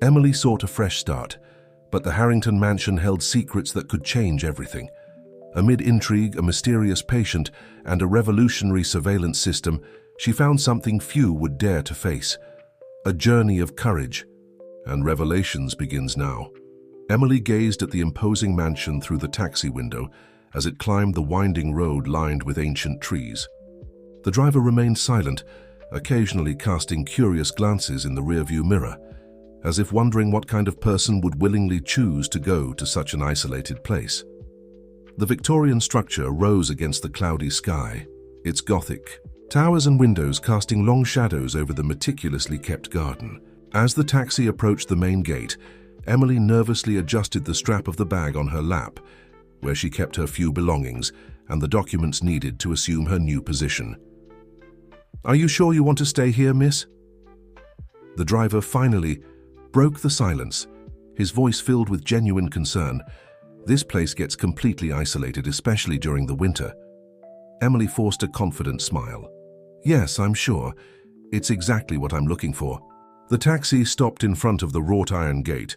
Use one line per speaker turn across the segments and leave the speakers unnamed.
Emily sought a fresh start, but the Harrington mansion held secrets that could change everything. Amid intrigue, a mysterious patient, and a revolutionary surveillance system, she found something few would dare to face. A journey of courage. And revelations begins now. Emily gazed at the imposing mansion through the taxi window as it climbed the winding road lined with ancient trees. The driver remained silent, occasionally casting curious glances in the rearview mirror, as if wondering what kind of person would willingly choose to go to such an isolated place. The Victorian structure rose against the cloudy sky, its Gothic towers and windows casting long shadows over the meticulously kept garden. As the taxi approached the main gate, Emily nervously adjusted the strap of the bag on her lap, where she kept her few belongings and the documents needed to assume her new position. "Are you sure you want to stay here, miss?" The driver finally broke the silence, his voice filled with genuine concern. This place gets completely isolated, especially during the winter. Emily forced a confident smile. "Yes, I'm sure. It's exactly what I'm looking for." The taxi stopped in front of the wrought iron gate,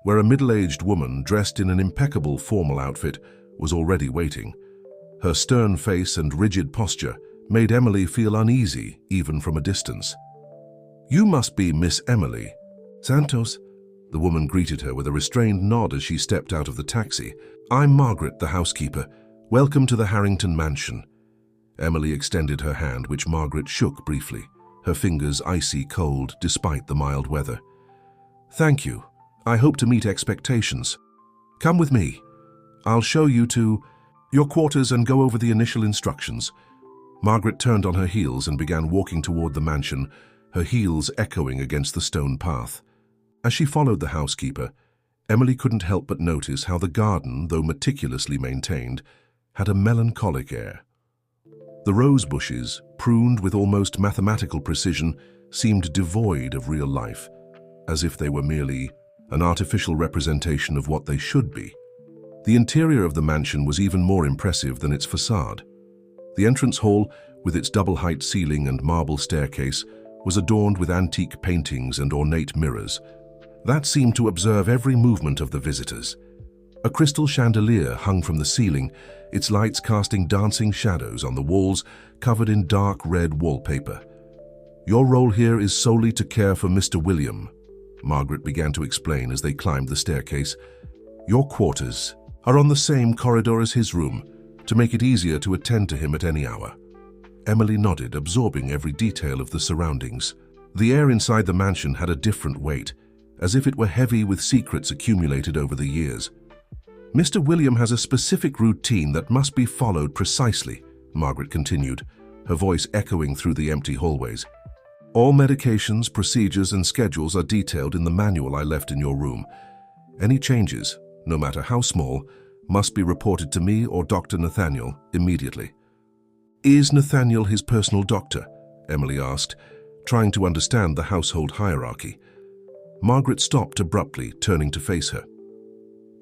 where a middle-aged woman dressed in an impeccable formal outfit was already waiting. Her stern face and rigid posture made Emily feel uneasy even from a distance. "You must be Miss Emily Santos," the woman greeted her with a restrained nod as she stepped out of the taxi. "I'm Margaret, the housekeeper. Welcome to the Harrington mansion." Emily extended her hand, which Margaret shook briefly, her fingers icy cold despite the mild weather. "Thank you. I hope to meet expectations. Come with me. I'll show you to your quarters and go over the initial instructions." Margaret turned on her heels and began walking toward the mansion, her heels echoing against the stone path. As she followed the housekeeper, Emily couldn't help but notice how the garden, though meticulously maintained, had a melancholic air. The rose bushes, pruned with almost mathematical precision, seemed devoid of real life, as if they were merely an artificial representation of what they should be. The interior of the mansion was even more impressive than its facade. The entrance hall, with its double-height ceiling and marble staircase, was adorned with antique paintings and ornate mirrors that seemed to observe every movement of the visitors. A crystal chandelier hung from the ceiling, its lights casting dancing shadows on the walls covered in dark red wallpaper. "Your role here is solely to care for Mr. William," Margaret began to explain as they climbed the staircase. "Your quarters are on the same corridor as his room, to make it easier to attend to him at any hour." Emily nodded, absorbing every detail of the surroundings. The air inside the mansion had a different weight, as if it were heavy with secrets accumulated over the years. "Mr. William has a specific routine that must be followed precisely," Margaret continued, her voice echoing through the empty hallways. "All medications, procedures, and schedules are detailed in the manual I left in your room. Any changes, no matter how small, must be reported to me or Dr. Nathaniel immediately." "Is Nathaniel his personal doctor?" Emily asked, trying to understand the household hierarchy. Margaret stopped abruptly, turning to face her.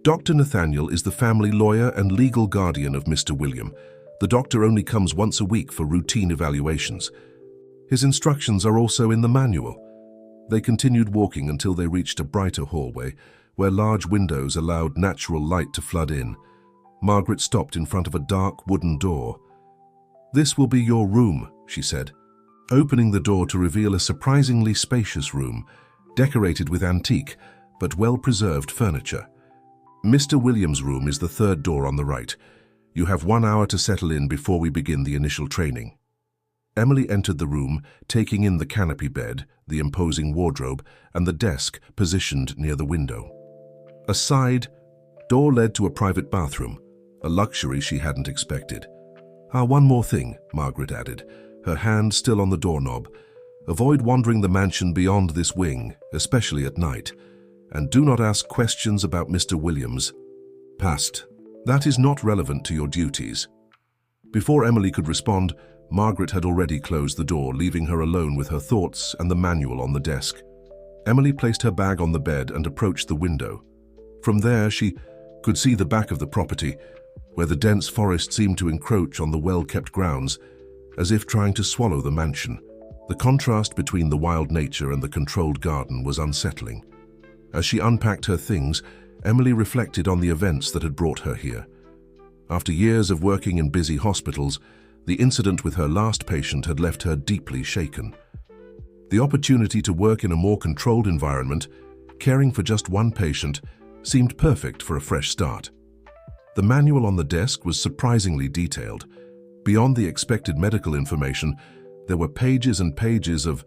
"Dr. Nathaniel is the family lawyer and legal guardian of Mr. William. The doctor only comes once a week for routine evaluations. His instructions are also in the manual." They continued walking until they reached a brighter hallway, where large windows allowed natural light to flood in. Margaret stopped in front of a dark wooden door. "This will be your room," she said, opening the door to reveal a surprisingly spacious room, decorated with antique but well-preserved furniture. "Mr. Williams' room is the third door on the right. You have 1 hour to settle in before we begin the initial training." Emily entered the room, taking in the canopy bed, the imposing wardrobe, and the desk positioned near the window. A side door led to a private bathroom, a luxury she hadn't expected. One more thing," Margaret added, her hand still on the doorknob. "Avoid wandering the mansion beyond this wing, especially at night. And do not ask questions about Mr. Williams' past. That is not relevant to your duties." Before Emily could respond, Margaret had already closed the door, leaving her alone with her thoughts and the manual on the desk. Emily placed her bag on the bed and approached the window. From there, she could see the back of the property, where the dense forest seemed to encroach on the well-kept grounds, as if trying to swallow the mansion. The contrast between the wild nature and the controlled garden was unsettling. As she unpacked her things, Emily reflected on the events that had brought her here. After years of working in busy hospitals, the incident with her last patient had left her deeply shaken. The opportunity to work in a more controlled environment, caring for just one patient, seemed perfect for a fresh start. The manual on the desk was surprisingly detailed. Beyond the expected medical information, there were pages and pages of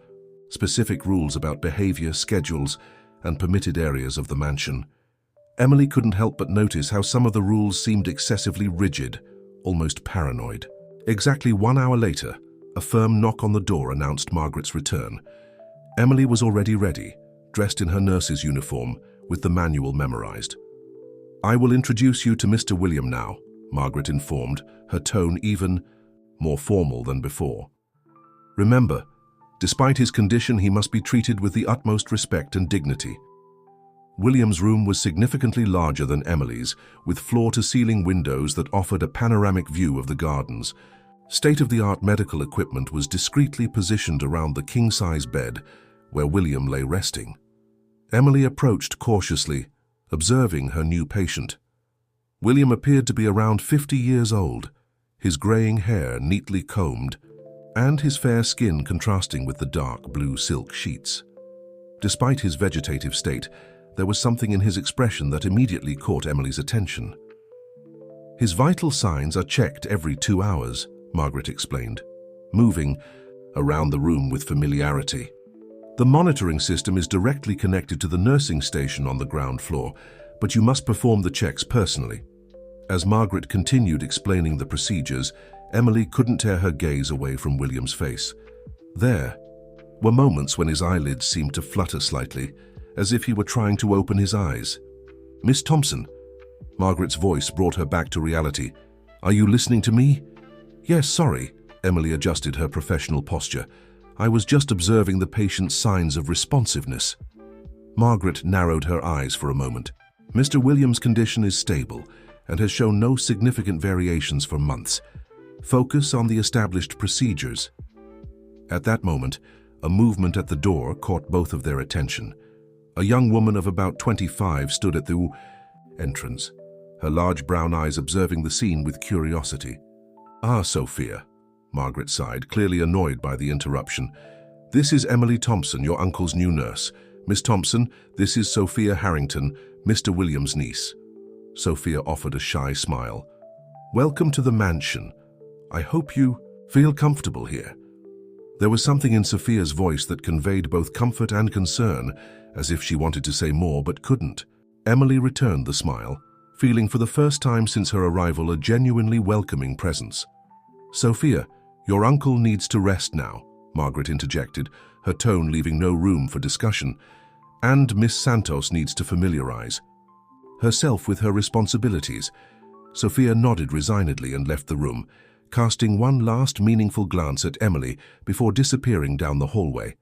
specific rules about behavior, schedules, and permitted areas of the mansion. Emily couldn't help but notice how some of the rules seemed excessively rigid, almost paranoid. Exactly 1 hour later, a firm knock on the door announced Margaret's return. Emily was already ready, dressed in her nurse's uniform, with the manual memorized. "I will introduce you to Mr. William now," Margaret informed, her tone even more formal than before. "Remember, despite his condition, he must be treated with the utmost respect and dignity." William's room was significantly larger than Emily's, with floor-to-ceiling windows that offered a panoramic view of the gardens. State-of-the-art medical equipment was discreetly positioned around the king-size bed, where William lay resting. Emily approached cautiously, observing her new patient. William appeared to be around 50 years old, his graying hair neatly combed, and his fair skin contrasting with the dark blue silk sheets. Despite his vegetative state, there was something in his expression that immediately caught Emily's attention. "His vital signs are checked every 2 hours," Margaret explained, moving around the room with familiarity. "The monitoring system is directly connected to the nursing station on the ground floor, but you must perform the checks personally." As Margaret continued explaining the procedures, Emily couldn't tear her gaze away from William's face. There were moments when his eyelids seemed to flutter slightly, as if he were trying to open his eyes. "Miss Thompson," Margaret's voice brought her back to reality. "Are you listening to me?" "Yes, sorry," Emily adjusted her professional posture. "I was just observing the patient's signs of responsiveness." Margaret narrowed her eyes for a moment. "Mr. Williams' condition is stable and has shown no significant variations for months. Focus on the established procedures." At that moment, a movement at the door caught both of their attention. A young woman of about 25 stood at the entrance, her large brown eyes observing the scene with curiosity. "Ah, Sophia," Margaret sighed, clearly annoyed by the interruption. "This is Emily Thompson, your uncle's new nurse. Miss Thompson, this is Sophia Harrington, Mr. Williams' niece." Sophia offered a shy smile. "Welcome to the mansion. I hope you feel comfortable here." There was something in Sophia's voice that conveyed both comfort and concern, as if she wanted to say more but couldn't. Emily returned the smile, feeling for the first time since her arrival a genuinely welcoming presence. "Sophia, your uncle needs to rest now," Margaret interjected, her tone leaving no room for discussion. "And Miss Santos needs to familiarize herself with her responsibilities." Sophia nodded resignedly and left the room, casting one last meaningful glance at Emily before disappearing down the hallway.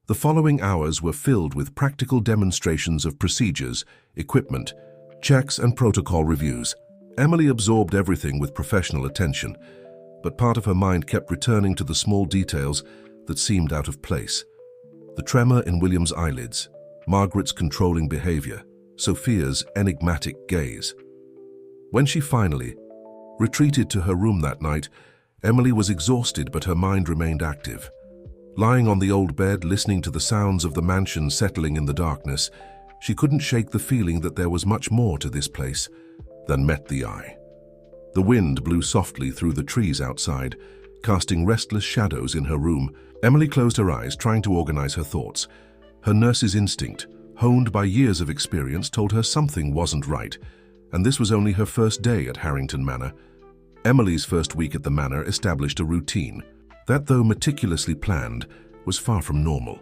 The following hours were filled with practical demonstrations of procedures, equipment, checks, and protocol reviews. Emily absorbed everything with professional attention, but part of her mind kept returning to the small details that seemed out of place. The tremor in William's eyelids, Margaret's controlling behavior, Sophia's enigmatic gaze. When she finally retreated to her room that night, Emily was exhausted, but her mind remained active. Lying on the old bed, listening to the sounds of the mansion settling in the darkness, she couldn't shake the feeling that there was much more to this place than met the eye. The wind blew softly through the trees outside, casting restless shadows in her room. Emily closed her eyes, trying to organize her thoughts. Her nurse's instinct, honed by years of experience, told her something wasn't right, and this was only her first day at Harrington Manor. Emily's first week at the manor established a routine that, though meticulously planned, was far from normal.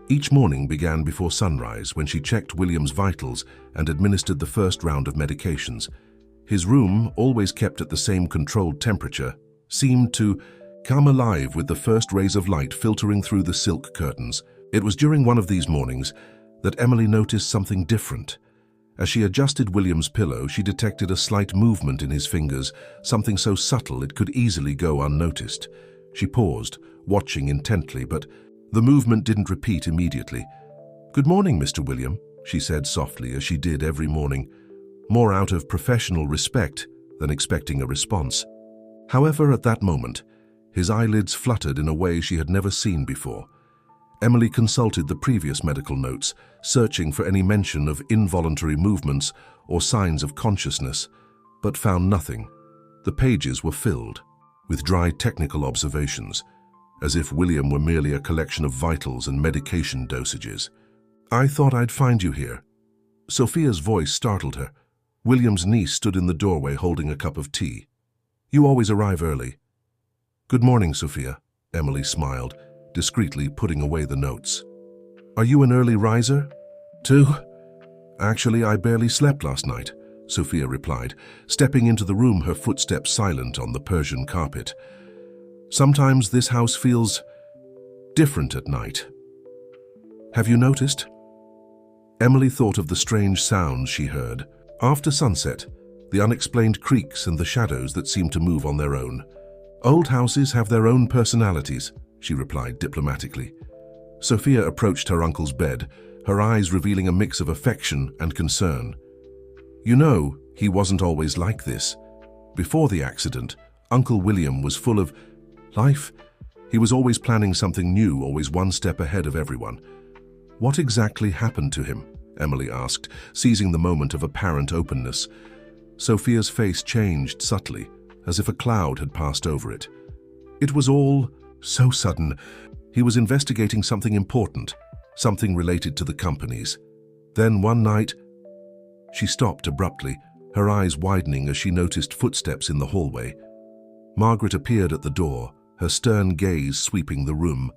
Each morning began before sunrise, when she checked William's vitals and administered the first round of medications. His room, always kept at the same controlled temperature, seemed to come alive with the first rays of light filtering through the silk curtains. It was during one of these mornings that Emily noticed something different. As she adjusted William's pillow, she detected a slight movement in his fingers, something so subtle it could easily go unnoticed. She paused, watching intently, but the movement didn't repeat immediately. "Good morning, Mr. William," she said softly, as she did every morning, more out of professional respect than expecting a response. However, at that moment, his eyelids fluttered in a way she had never seen before. Emily consulted the previous medical notes, searching for any mention of involuntary movements or signs of consciousness, but found nothing. The pages were filled with dry technical observations, as if William were merely a collection of vitals and medication dosages. "I thought I'd find you here." Sophia's voice startled her. William's niece stood in the doorway holding a cup of tea. "You always arrive early." "Good morning, Sophia," Emily smiled, discreetly putting away the notes. "Are you an early riser?" "Too? Actually, I barely slept last night," Sophia replied, stepping into the room, her footsteps silent on the Persian carpet. "Sometimes this house feels different at night. Have you noticed?" Emily thought of the strange sounds she heard. After sunset, the unexplained creaks and the shadows that seemed to move on their own. "Old houses have their own personalities," she replied diplomatically. Sophia approached her uncle's bed, her eyes revealing a mix of affection and concern. "You know, he wasn't always like this. Before the accident, Uncle William was full of life. He was always planning something new, always one step ahead of everyone." "What exactly happened to him?" Emily asked, seizing the moment of apparent openness. Sophia's face changed subtly, as if a cloud had passed over it. "It was all so sudden. He was investigating something important, something related to the companies. Then one night—" She stopped abruptly, her eyes widening as she noticed footsteps in the hallway. Margaret appeared at the door, her stern gaze sweeping the room.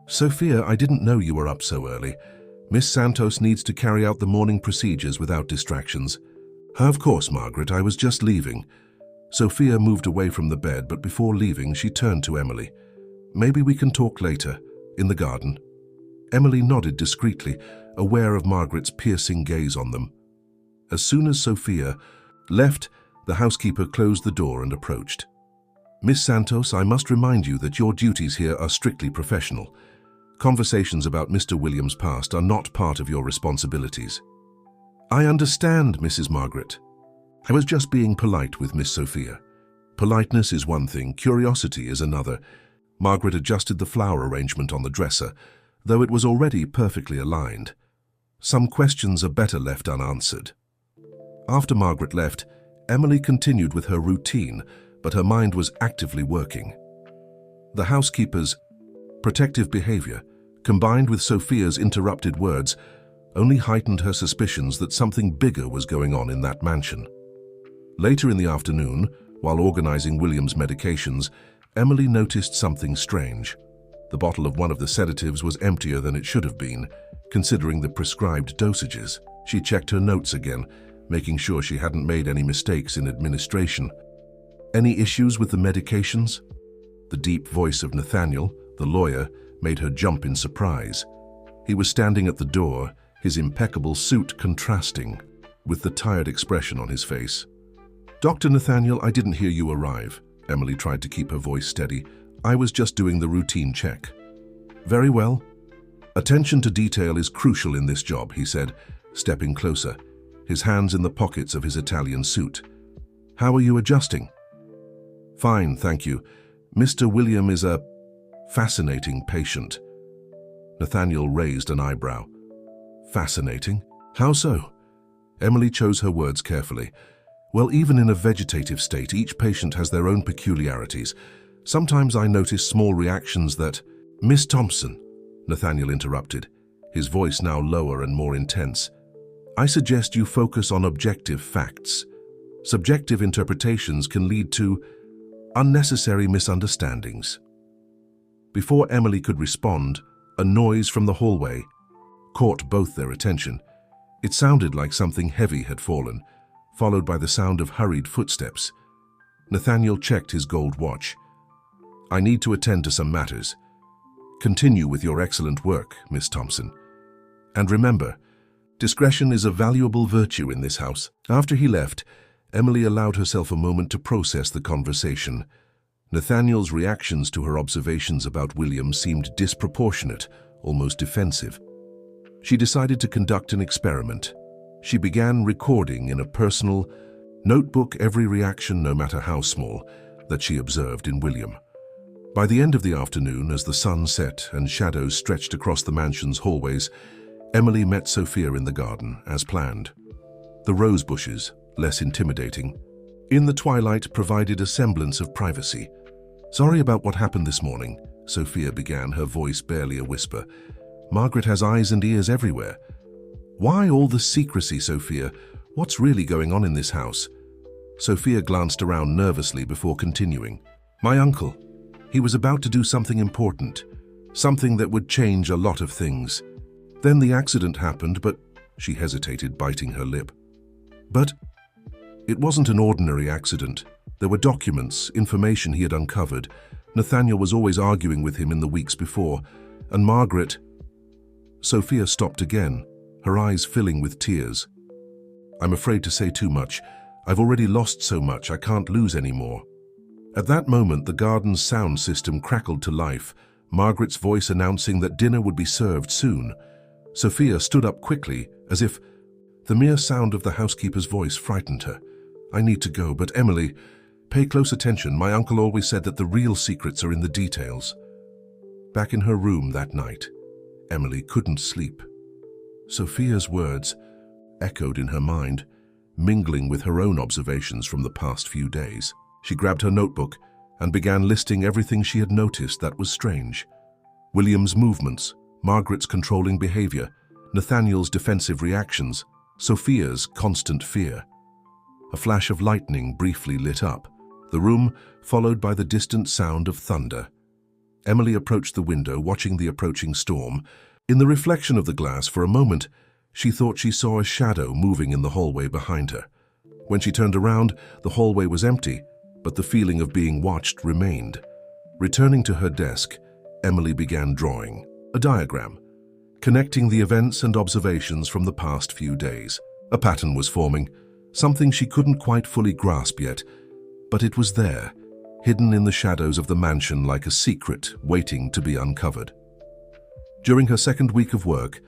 "Sophia, I didn't know you were up so early. Miss Santos needs to carry out the morning procedures without distractions." "Of course, Margaret, I was just leaving." Sophia moved away from the bed, but before leaving, she turned to Emily. "Maybe we can talk later, in the garden." Emily nodded discreetly, aware of Margaret's piercing gaze on them. As soon as Sophia left, the housekeeper closed the door and approached. "Miss Santos, I must remind you that your duties here are strictly professional. Conversations about Mr. Williams' past are not part of your responsibilities." "I understand, Mrs. Margaret. I was just being polite with Miss Sophia. Politeness is one thing, curiosity is another." Margaret adjusted the flower arrangement on the dresser, though it was already perfectly aligned. "Some questions are better left unanswered." After Margaret left, Emily continued with her routine, but her mind was actively working. The housekeeper's protective behavior, combined with Sophia's interrupted words, only heightened her suspicions that something bigger was going on in that mansion. Later in the afternoon, while organizing William's medications, Emily noticed something strange. The bottle of one of the sedatives was emptier than it should have been, considering the prescribed dosages. She checked her notes again, making sure she hadn't made any mistakes in administration. "Any issues with the medications?" The deep voice of Nathaniel, the lawyer, made her jump in surprise. He was standing at the door, his impeccable suit contrasting with the tired expression on his face. "Dr. Nathaniel, I didn't hear you arrive." Emily tried to keep her voice steady. "I was just doing the routine check." "Very well. Attention to detail is crucial in this job," he said, stepping closer, his hands in the pockets of his Italian suit. "How are you adjusting?" "Fine, thank you. Mr. William is a fascinating patient." Nathaniel raised an eyebrow. "Fascinating? How so?" Emily chose her words carefully. "Well, even in a vegetative state, each patient has their own peculiarities. Sometimes I notice small reactions that—" "Miss Thompson," Nathaniel interrupted, his voice now lower and more intense. "I suggest you focus on objective facts. Subjective interpretations can lead to unnecessary misunderstandings." Before Emily could respond, a noise from the hallway caught both their attention. It sounded like something heavy had fallen, followed by the sound of hurried footsteps. Nathaniel checked his gold watch. "I need to attend to some matters. Continue with your excellent work, Miss Thompson. And remember, discretion is a valuable virtue in this house." After he left, Emily allowed herself a moment to process the conversation. Nathaniel's reactions to her observations about William seemed disproportionate, almost defensive. She decided to conduct an experiment. She began recording in a personal notebook every reaction, no matter how small, that she observed in William. By the end of the afternoon, as the sun set and shadows stretched across the mansion's hallways, Emily met Sophia in the garden, as planned. The rose bushes, less intimidating, in the twilight provided a semblance of privacy. "Sorry about what happened this morning," Sophia began, her voice barely a whisper. "Margaret has eyes and ears everywhere." "Why all the secrecy, Sophia? What's really going on in this house?" Sophia glanced around nervously before continuing. "My uncle. He was about to do something important, something that would change a lot of things. Then the accident happened, but..." She hesitated, biting her lip. "But it wasn't an ordinary accident. There were documents, information he had uncovered. Nathaniel was always arguing with him in the weeks before, and Margaret..." Sophia stopped again, her eyes filling with tears. "I'm afraid to say too much. I've already lost so much, I can't lose any more." At that moment, the garden's sound system crackled to life, Margaret's voice announcing that dinner would be served soon. Sophia stood up quickly, as if the mere sound of the housekeeper's voice frightened her. "I need to go, but Emily, pay close attention. My uncle always said that the real secrets are in the details." Back in her room that night, Emily couldn't sleep. Sophia's words echoed in her mind, mingling with her own observations from the past few days. She grabbed her notebook and began listing everything she had noticed that was strange. William's movements, Margaret's controlling behavior, Nathaniel's defensive reactions, Sophia's constant fear. A flash of lightning briefly lit up the room, followed by the distant sound of thunder. Emily approached the window, watching the approaching storm. In the reflection of the glass, for a moment, she thought she saw a shadow moving in the hallway behind her. When she turned around, the hallway was empty, but the feeling of being watched remained. Returning to her desk, Emily began drawing a diagram, connecting the events and observations from the past few days. A pattern was forming, something she couldn't quite fully grasp yet, but it was there, hidden in the shadows of the mansion like a secret waiting to be uncovered. During her second week of work,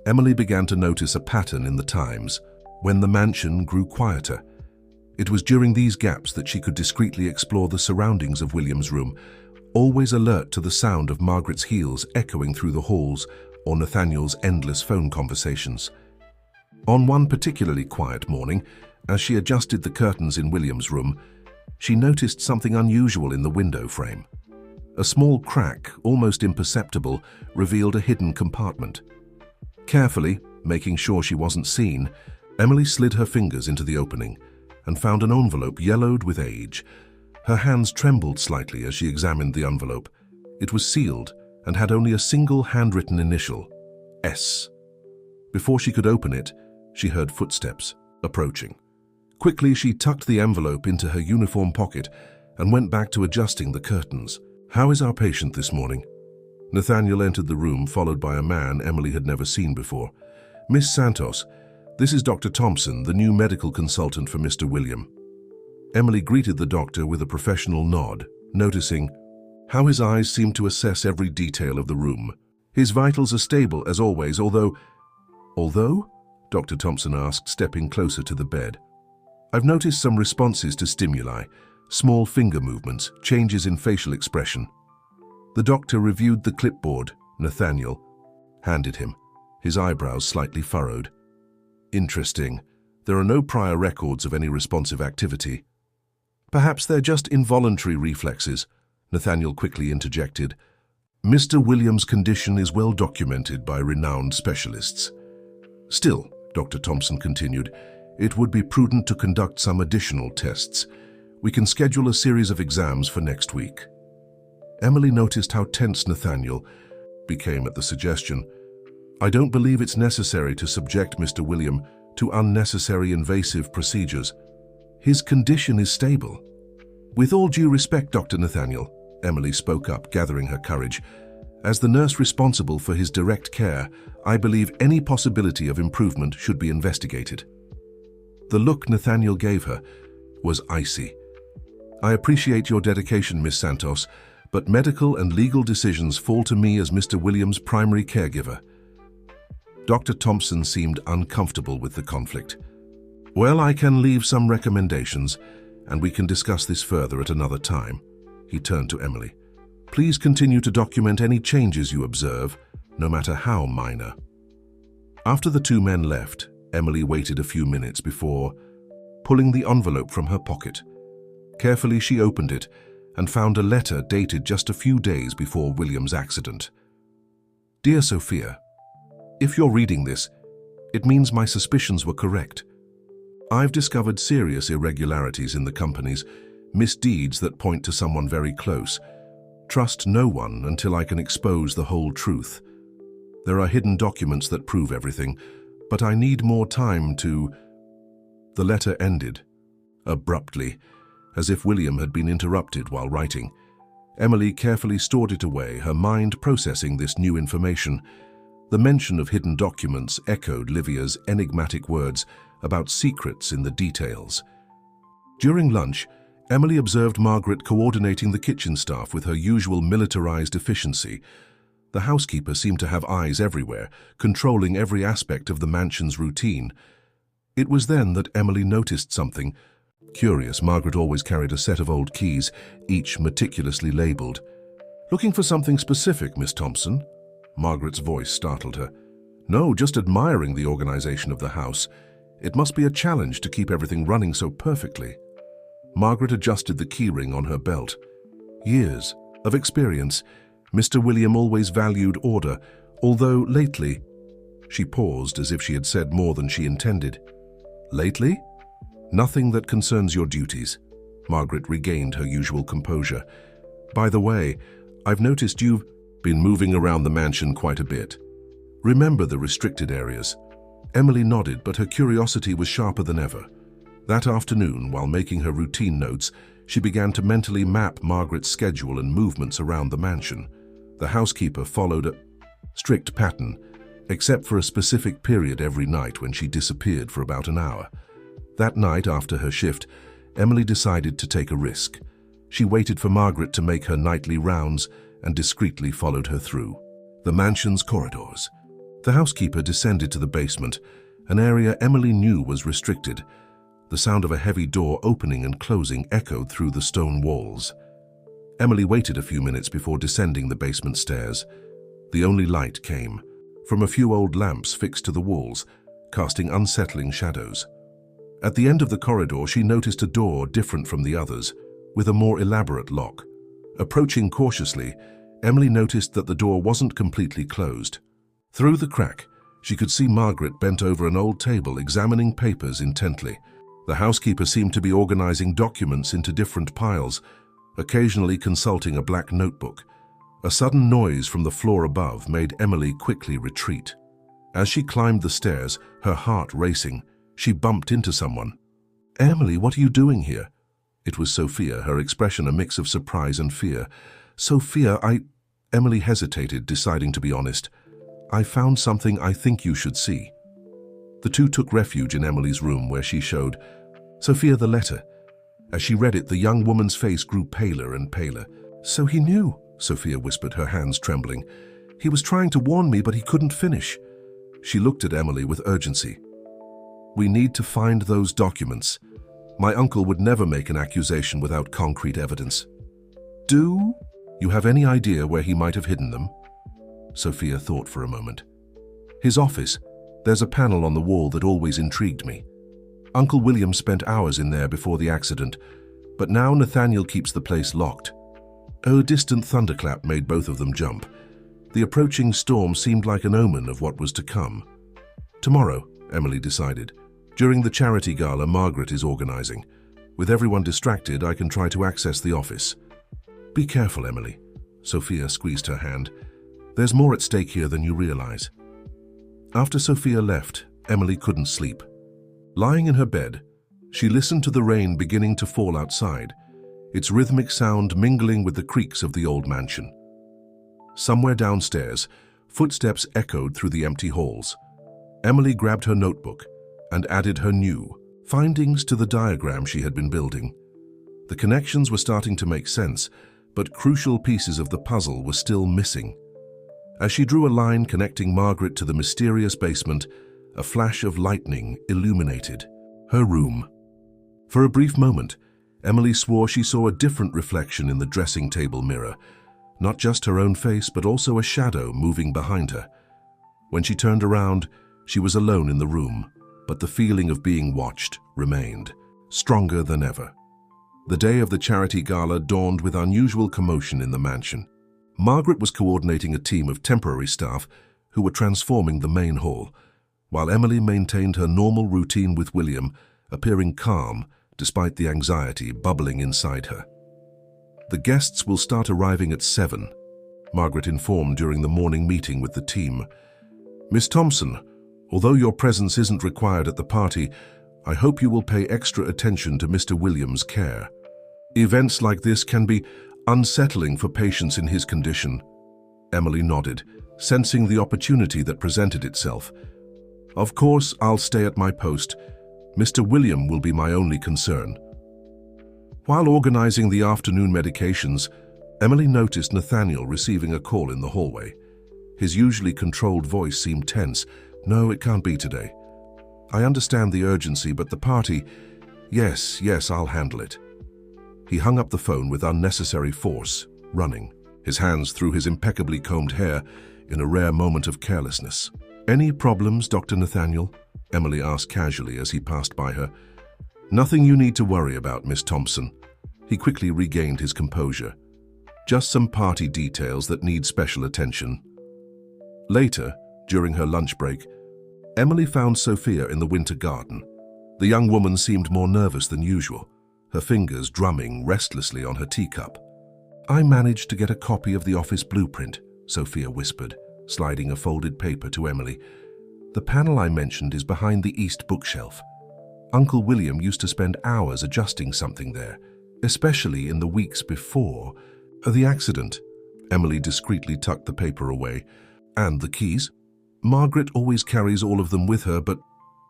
Emily began to notice a pattern in the times when the mansion grew quieter. It was during these gaps that she could discreetly explore the surroundings of William's room, always alert to the sound of Margaret's heels echoing through the halls or Nathaniel's endless phone conversations. On one particularly quiet morning, as she adjusted the curtains in William's room, she noticed something unusual in the window frame. A small crack, almost imperceptible, revealed a hidden compartment. Carefully, making sure she wasn't seen, Emily slid her fingers into the opening and found an envelope yellowed with age. Her hands trembled slightly as she examined the envelope. It was sealed and had only a single handwritten initial, S. Before she could open it, she heard footsteps approaching. Quickly, she tucked the envelope into her uniform pocket and went back to adjusting the curtains. "How is our patient this morning?" Nathaniel entered the room, followed by a man Emily had never seen before. "Miss Santos, this is Dr. Thompson, the new medical consultant for Mr. William." Emily greeted the doctor with a professional nod, noticing how his eyes seemed to assess every detail of the room. "His vitals are stable, as always, although..." "Although?" Dr. Thompson asked, stepping closer to the bed. "I've noticed some responses to stimuli, small finger movements, changes in facial expression." The doctor reviewed the clipboard Nathaniel handed him, his eyebrows slightly furrowed. "Interesting. There are no prior records of any responsive activity." "Perhaps they're just involuntary reflexes," Nathaniel quickly interjected. "Mr. Williams' condition is well documented by renowned specialists. Still," Dr. Thompson continued, "it would be prudent to conduct some additional tests. We can schedule a series of exams for next week." Emily noticed how tense Nathaniel became at the suggestion. "I don't believe it's necessary to subject Mr. William to unnecessary invasive procedures. His condition is stable." "With all due respect, Dr. Nathaniel," Emily spoke up, gathering her courage, "as the nurse responsible for his direct care, I believe any possibility of improvement should be investigated." The look Nathaniel gave her was icy. "I appreciate your dedication, Miss Santos, but medical and legal decisions fall to me as Mr. Williams' primary caregiver." Dr. Thompson seemed uncomfortable with the conflict. "Well, I can leave some recommendations, and we can discuss this further at another time." He turned to Emily. "Please continue to document any changes you observe, no matter how minor." After the two men left, Emily waited a few minutes before pulling the envelope from her pocket. Carefully, she opened it and found a letter dated just a few days before William's accident. "Dear Sophia, if you're reading this, it means my suspicions were correct. I've discovered serious irregularities in the company's misdeeds that point to someone very close. Trust no one until I can expose the whole truth. There are hidden documents that prove everything, but I need more time to..." The letter ended abruptly, as if William had been interrupted while writing. Emily carefully stored it away, her mind processing this new information. The mention of hidden documents echoed Livia's enigmatic words about secrets in the details. During lunch, Emily observed Margaret coordinating the kitchen staff with her usual militarized efficiency. The housekeeper seemed to have eyes everywhere, controlling every aspect of the mansion's routine. It was then that Emily noticed something. Curious, Margaret always carried a set of old keys, each meticulously labeled. "Looking for something specific, Miss Thompson?" Margaret's voice startled her. "No, just admiring the organization of the house. It must be a challenge to keep everything running so perfectly." Margaret adjusted the keyring on her belt. Years of experience. Mr. William always valued order, although lately... She paused as if she had said more than she intended. "Lately? Nothing that concerns your duties." Margaret regained her usual composure. "By the way, I've noticed you've been moving around the mansion quite a bit. Remember the restricted areas?" Emily nodded, but her curiosity was sharper than ever. That afternoon, while making her routine notes, she began to mentally map Margaret's schedule and movements around the mansion. The housekeeper followed a strict pattern, except for a specific period every night when she disappeared for about an hour. That night, after her shift, Emily decided to take a risk. She waited for Margaret to make her nightly rounds and discreetly followed her through the mansion's corridors. The housekeeper descended to the basement, an area Emily knew was restricted. The sound of a heavy door opening and closing echoed through the stone walls. Emily waited a few minutes before descending the basement stairs. The only light came from a few old lamps fixed to the walls, casting unsettling shadows. At the end of the corridor, she noticed a door different from the others, with a more elaborate lock. Approaching cautiously, Emily noticed that the door wasn't completely closed. Through the crack, she could see Margaret bent over an old table, examining papers intently. The housekeeper seemed to be organizing documents into different piles, occasionally consulting a black notebook. A sudden noise from the floor above made Emily quickly retreat. As she climbed the stairs, her heart racing, she bumped into someone. "Emily, what are you doing here?" It was Sophia, her expression a mix of surprise and fear. "Sophia, Emily hesitated, deciding to be honest. "I found something I think you should see." The two took refuge in Emily's room, where she showed Sophia the letter. As she read it, the young woman's face grew paler and paler. "So he knew," Sophia whispered, her hands trembling. "He was trying to warn me, but he couldn't finish." She looked at Emily with urgency. "We need to find those documents. My uncle would never make an accusation without concrete evidence." "Do you have any idea where he might have hidden them?" Sophia thought for a moment. "His office. There's a panel on the wall that always intrigued me. Uncle William spent hours in there before the accident, but now Nathaniel keeps the place locked." A distant thunderclap made both of them jump. The approaching storm seemed like an omen of what was to come. "Tomorrow," Emily decided. "During the charity gala Margaret is organizing. With everyone distracted, I can try to access the office." "Be careful, Emily." Sophia squeezed her hand. "There's more at stake here than you realize." After Sophia left, Emily couldn't sleep. Lying in her bed, she listened to the rain beginning to fall outside, its rhythmic sound mingling with the creaks of the old mansion. Somewhere downstairs, footsteps echoed through the empty halls. Emily grabbed her notebook and added her new findings to the diagram she had been building. The connections were starting to make sense, but crucial pieces of the puzzle were still missing. As she drew a line connecting Margaret to the mysterious basement, a flash of lightning illuminated her room. For a brief moment, Emily swore she saw a different reflection in the dressing table mirror, not just her own face, but also a shadow moving behind her. When she turned around, she was alone in the room, but the feeling of being watched remained, stronger than ever. The day of the charity gala dawned with unusual commotion in the mansion. Margaret was coordinating a team of temporary staff who were transforming the main hall, while Emily maintained her normal routine with William, appearing calm despite the anxiety bubbling inside her. "The guests will start arriving at 7, Margaret informed during the morning meeting with the team. "Miss Thompson, although your presence isn't required at the party, I hope you will pay extra attention to Mr. Williams' care. Events like this can be unsettling for patients in his condition." Emily nodded, sensing the opportunity that presented itself. "Of course, I'll stay at my post. Mr. William will be my only concern." While organizing the afternoon medications, Emily noticed Nathaniel receiving a call in the hallway. His usually controlled voice seemed tense. "No, it can't be today. I understand the urgency, but the party... Yes, I'll handle it." He hung up the phone with unnecessary force, running, his hands through his impeccably combed hair in a rare moment of carelessness. "Any problems, Dr. Nathaniel?" Emily asked casually as he passed by her. "Nothing you need to worry about, Miss Thompson." He quickly regained his composure. "Just some party details that need special attention." Later, during her lunch break, Emily found Sophia in the winter garden. The young woman seemed more nervous than usual, her fingers drumming restlessly on her teacup. "I managed to get a copy of the office blueprint," Sophia whispered, sliding a folded paper to Emily. "The panel I mentioned is behind the east bookshelf. Uncle William used to spend hours adjusting something there, especially in the weeks before the accident." Emily discreetly tucked the paper away. "And the keys?" "Margaret always carries all of them with her, but..."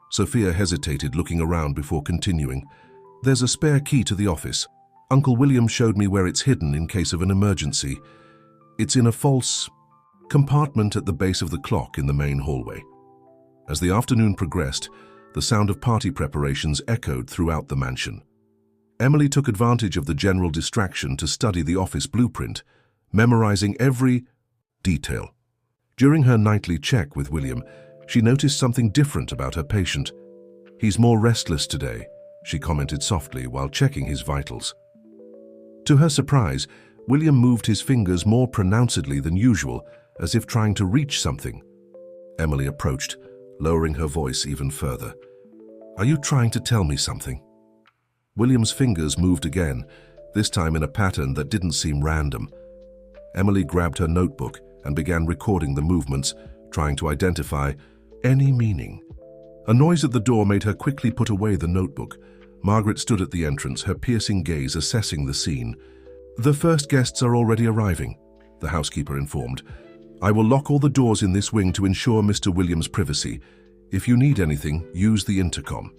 Sophia hesitated, looking around before continuing. "There's a spare key to the office. Uncle William showed me where it's hidden in case of an emergency. It's in a false compartment at the base of the clock in the main hallway." As the afternoon progressed, the sound of party preparations echoed throughout the mansion. Emily took advantage of the general distraction to study the office blueprint, memorizing every detail. During her nightly check with William, she noticed something different about her patient. "He's more restless today," she commented softly while checking his vitals. To her surprise, William moved his fingers more pronouncedly than usual, as if trying to reach something. Emily approached, lowering her voice even further. "Are you trying to tell me something?" William's fingers moved again, this time in a pattern that didn't seem random. Emily grabbed her notebook and began recording the movements, trying to identify any meaning. A noise at the door made her quickly put away the notebook. Margaret stood at the entrance, her piercing gaze assessing the scene. "The first guests are already arriving," the housekeeper informed. "I will lock all the doors in this wing to ensure Mr. Williams' privacy. If you need anything, use the intercom."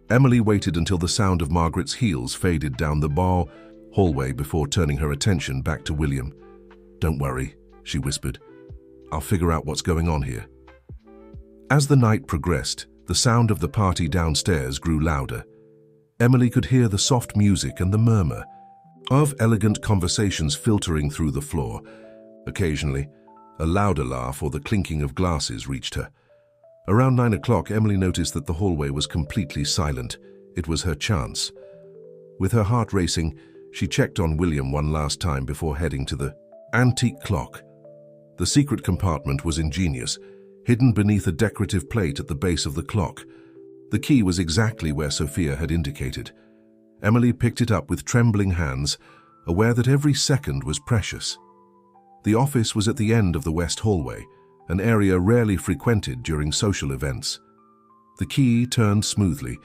Emily waited until the sound of Margaret's heels faded down the hallway before turning her attention back to William. "Don't worry," she whispered. "I'll figure out what's going on here." As the night progressed, the sound of the party downstairs grew louder. Emily could hear the soft music and the murmur of elegant conversations filtering through the floor. Occasionally, a louder laugh or the clinking of glasses reached her. Around 9 o'clock, Emily noticed that the hallway was completely silent. It was her chance. With her heart racing, she checked on William one last time before heading to the antique clock. The secret compartment was ingenious, hidden beneath a decorative plate at the base of the clock. The key was exactly where Sophia had indicated. Emily picked it up with trembling hands, aware that every second was precious. The office was at the end of the west hallway, an area rarely frequented during social events. The key turned smoothly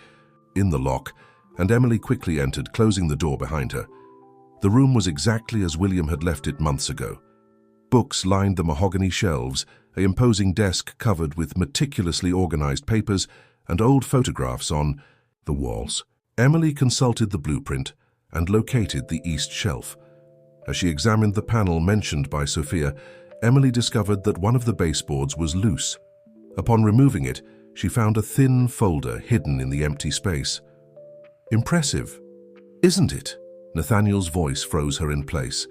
in the lock, and Emily quickly entered, closing the door behind her. The room was exactly as William had left it months ago. Books lined the mahogany shelves, an imposing desk covered with meticulously organized papers, and old photographs on the walls. Emily consulted the blueprint and located the east shelf. As she examined the panel mentioned by Sophia, Emily discovered that one of the baseboards was loose. Upon removing it, she found a thin folder hidden in the empty space. Impressive, isn't it? Nathaniel's voice froze her in place.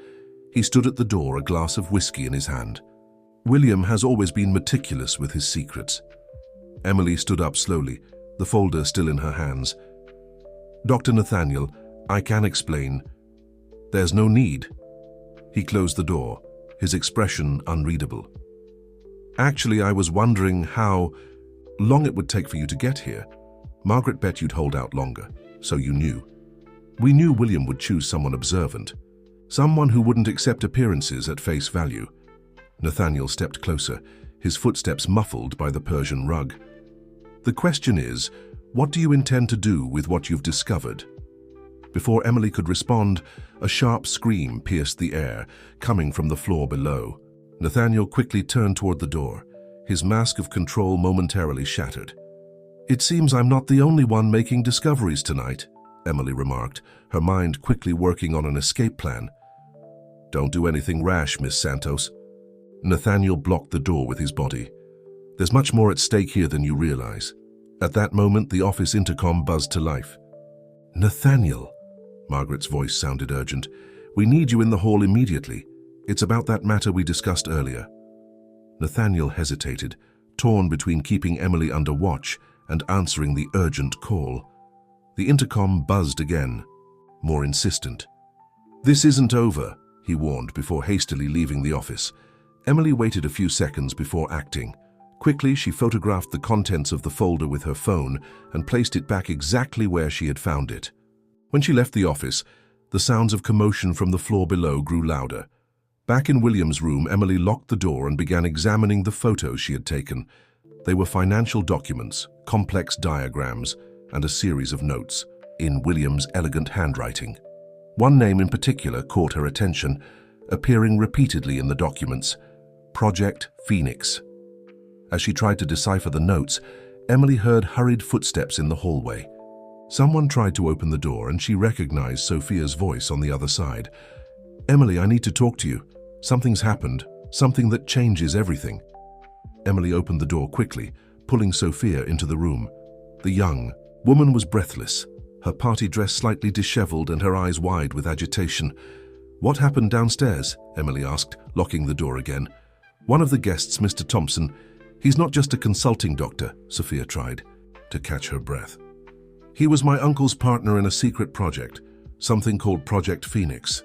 He stood at the door, a glass of whiskey in his hand. William has always been meticulous with his secrets. Emily stood up slowly, the folder still in her hands. Dr. Nathaniel, I can explain. There's no need. He closed the door, his expression unreadable. Actually, I was wondering how long it would take for you to get here. Margaret bet you'd hold out longer, so you knew. We knew William would choose someone observant, someone who wouldn't accept appearances at face value. Nathaniel stepped closer, his footsteps muffled by the Persian rug. The question is, what do you intend to do with what you've discovered? Before Emily could respond, a sharp scream pierced the air, coming from the floor below. Nathaniel quickly turned toward the door, his mask of control momentarily shattered. It seems I'm not the only one making discoveries tonight, Emily remarked, her mind quickly working on an escape plan. Don't do anything rash, Miss Santos. Nathaniel blocked the door with his body. There's much more at stake here than you realize. At that moment, the office intercom buzzed to life. Nathaniel, Margaret's voice sounded urgent. We need you in the hall immediately. It's about that matter we discussed earlier. Nathaniel hesitated, torn between keeping Emily under watch and answering the urgent call. The intercom buzzed again, more insistent. This isn't over, he warned before hastily leaving the office. Emily waited a few seconds before acting. Quickly, she photographed the contents of the folder with her phone and placed it back exactly where she had found it. When she left the office, the sounds of commotion from the floor below grew louder. Back in William's room, Emily locked the door and began examining the photos she had taken. They were financial documents, complex diagrams, and a series of notes, in William's elegant handwriting. One name in particular caught her attention, appearing repeatedly in the documents: Project Phoenix. As she tried to decipher the notes, Emily heard hurried footsteps in the hallway. Someone tried to open the door and she recognized Sophia's voice on the other side. Emily, I need to talk to you. Something's happened, something that changes everything. Emily opened the door quickly, pulling Sophia into the room. The young woman was breathless, her party dress slightly disheveled and her eyes wide with agitation. What happened downstairs? Emily asked, locking the door again. One of the guests, Mr. Thompson. He's not just a consulting doctor, Sophia tried to catch her breath. He was my uncle's partner in a secret project, something called Project Phoenix.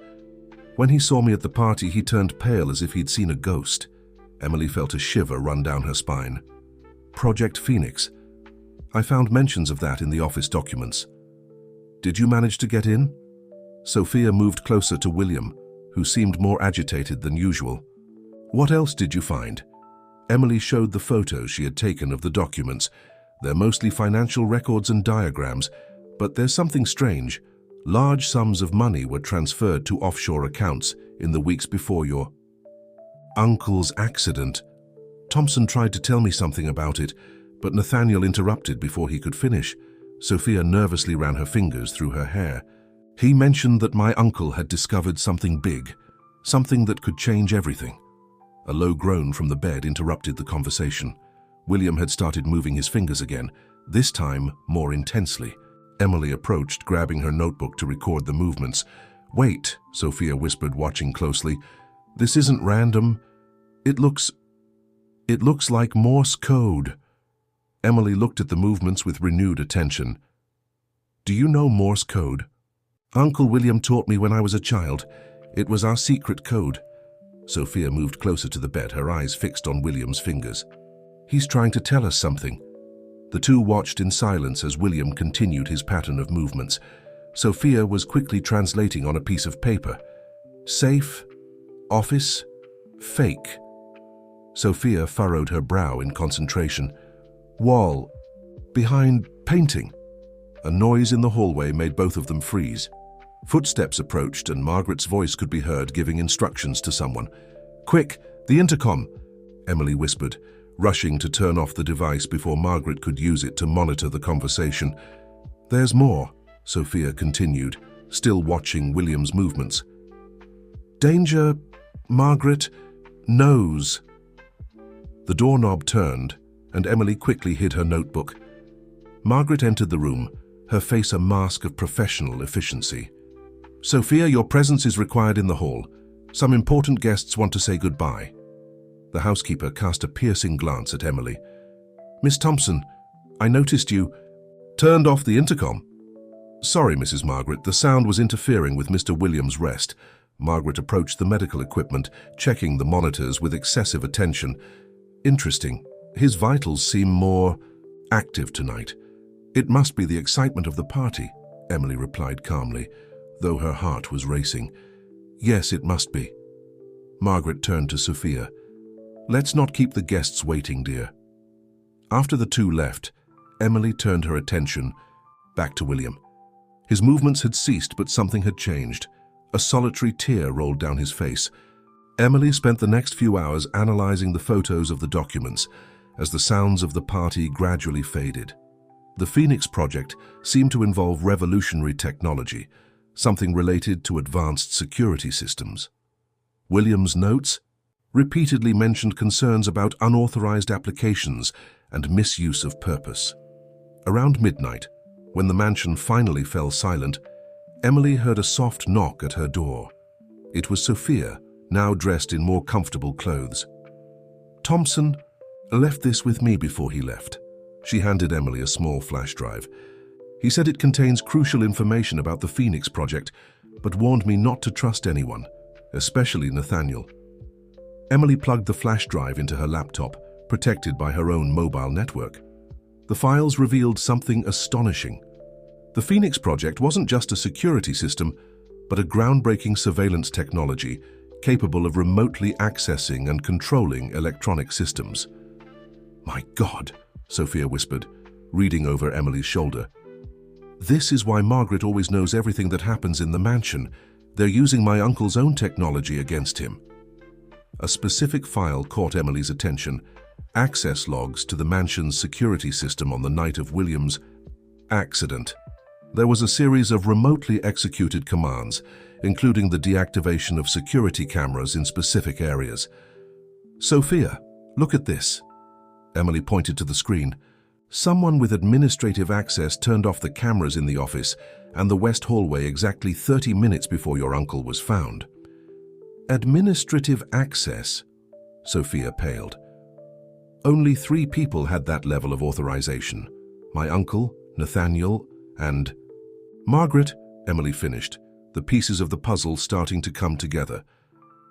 When he saw me at the party, he turned pale as if he'd seen a ghost. Emily felt a shiver run down her spine. Project Phoenix. I found mentions of that in the office documents. Did you manage to get in? Sophia moved closer to William, who seemed more agitated than usual. What else did you find? Emily showed the photos she had taken of the documents. They're mostly financial records and diagrams, but there's something strange. Large sums of money were transferred to offshore accounts in the weeks before your uncle's accident. Thompson tried to tell me something about it, but Nathaniel interrupted before he could finish. Sophia nervously ran her fingers through her hair. He mentioned that my uncle had discovered something big, something that could change everything. A low groan from the bed interrupted the conversation. William had started moving his fingers again, this time more intensely. Emily approached, grabbing her notebook to record the movements. Wait, Sophia whispered, watching closely. This isn't random. It looks like Morse code. Emily looked at the movements with renewed attention. Do you know Morse code? Uncle William taught me when I was a child. It was our secret code. Sophia moved closer to the bed, her eyes fixed on William's fingers. He's trying to tell us something. The two watched in silence as William continued his pattern of movements. Sophia was quickly translating on a piece of paper. Safe, office, fake. Sophia furrowed her brow in concentration. Wall, behind, painting. A noise in the hallway made both of them freeze. Footsteps approached and Margaret's voice could be heard giving instructions to someone. Quick, the intercom, Emily whispered, rushing to turn off the device before Margaret could use it to monitor the conversation. There's more, Sophia continued, still watching William's movements. Danger, Margaret, Nose. The doorknob turned, and Emily quickly hid her notebook. Margaret entered the room, her face a mask of professional efficiency. Sophia, your presence is required in the hall. Some important guests want to say goodbye. The housekeeper cast a piercing glance at Emily. Miss Thompson, I noticed you turned off the intercom. Sorry, Mrs. Margaret, the sound was interfering with Mr. Williams' rest. Margaret approached the medical equipment, checking the monitors with excessive attention. Interesting. His vitals seem more active tonight. It must be the excitement of the party, Emily replied calmly, though her heart was racing. Yes, it must be. Margaret turned to Sophia. Let's not keep the guests waiting, dear. After the two left, Emily turned her attention back to William. His movements had ceased, but something had changed. A solitary tear rolled down his face. Emily spent the next few hours analyzing the photos of the documents as the sounds of the party gradually faded. The Phoenix Project seemed to involve revolutionary technology, something related to advanced security systems. William's notes repeatedly mentioned concerns about unauthorized applications and misuse of purpose. Around midnight, when the mansion finally fell silent, Emily heard a soft knock at her door. It was Sophia, now dressed in more comfortable clothes. Thompson left this with me before he left. She handed Emily a small flash drive. He said it contains crucial information about the Phoenix Project, but warned me not to trust anyone, especially Nathaniel. Emily plugged the flash drive into her laptop, protected by her own mobile network. The files revealed something astonishing. The Phoenix Project wasn't just a security system, but a groundbreaking surveillance technology capable of remotely accessing and controlling electronic systems. My God, Sophia whispered, reading over Emily's shoulder. This is why Margaret always knows everything that happens in the mansion. They're using my uncle's own technology against him. A specific file caught Emily's attention: access logs to the mansion's security system on the night of William's accident. There was a series of remotely executed commands, including the deactivation of security cameras in specific areas. Sophia, look at this. Emily pointed to the screen. Someone with administrative access turned off the cameras in the office and the west hallway exactly 30 minutes before your uncle was found. Administrative access? Sophia paled. Only 3 people had that level of authorization. My uncle, Nathaniel, and Margaret, Emily finished, the pieces of the puzzle starting to come together.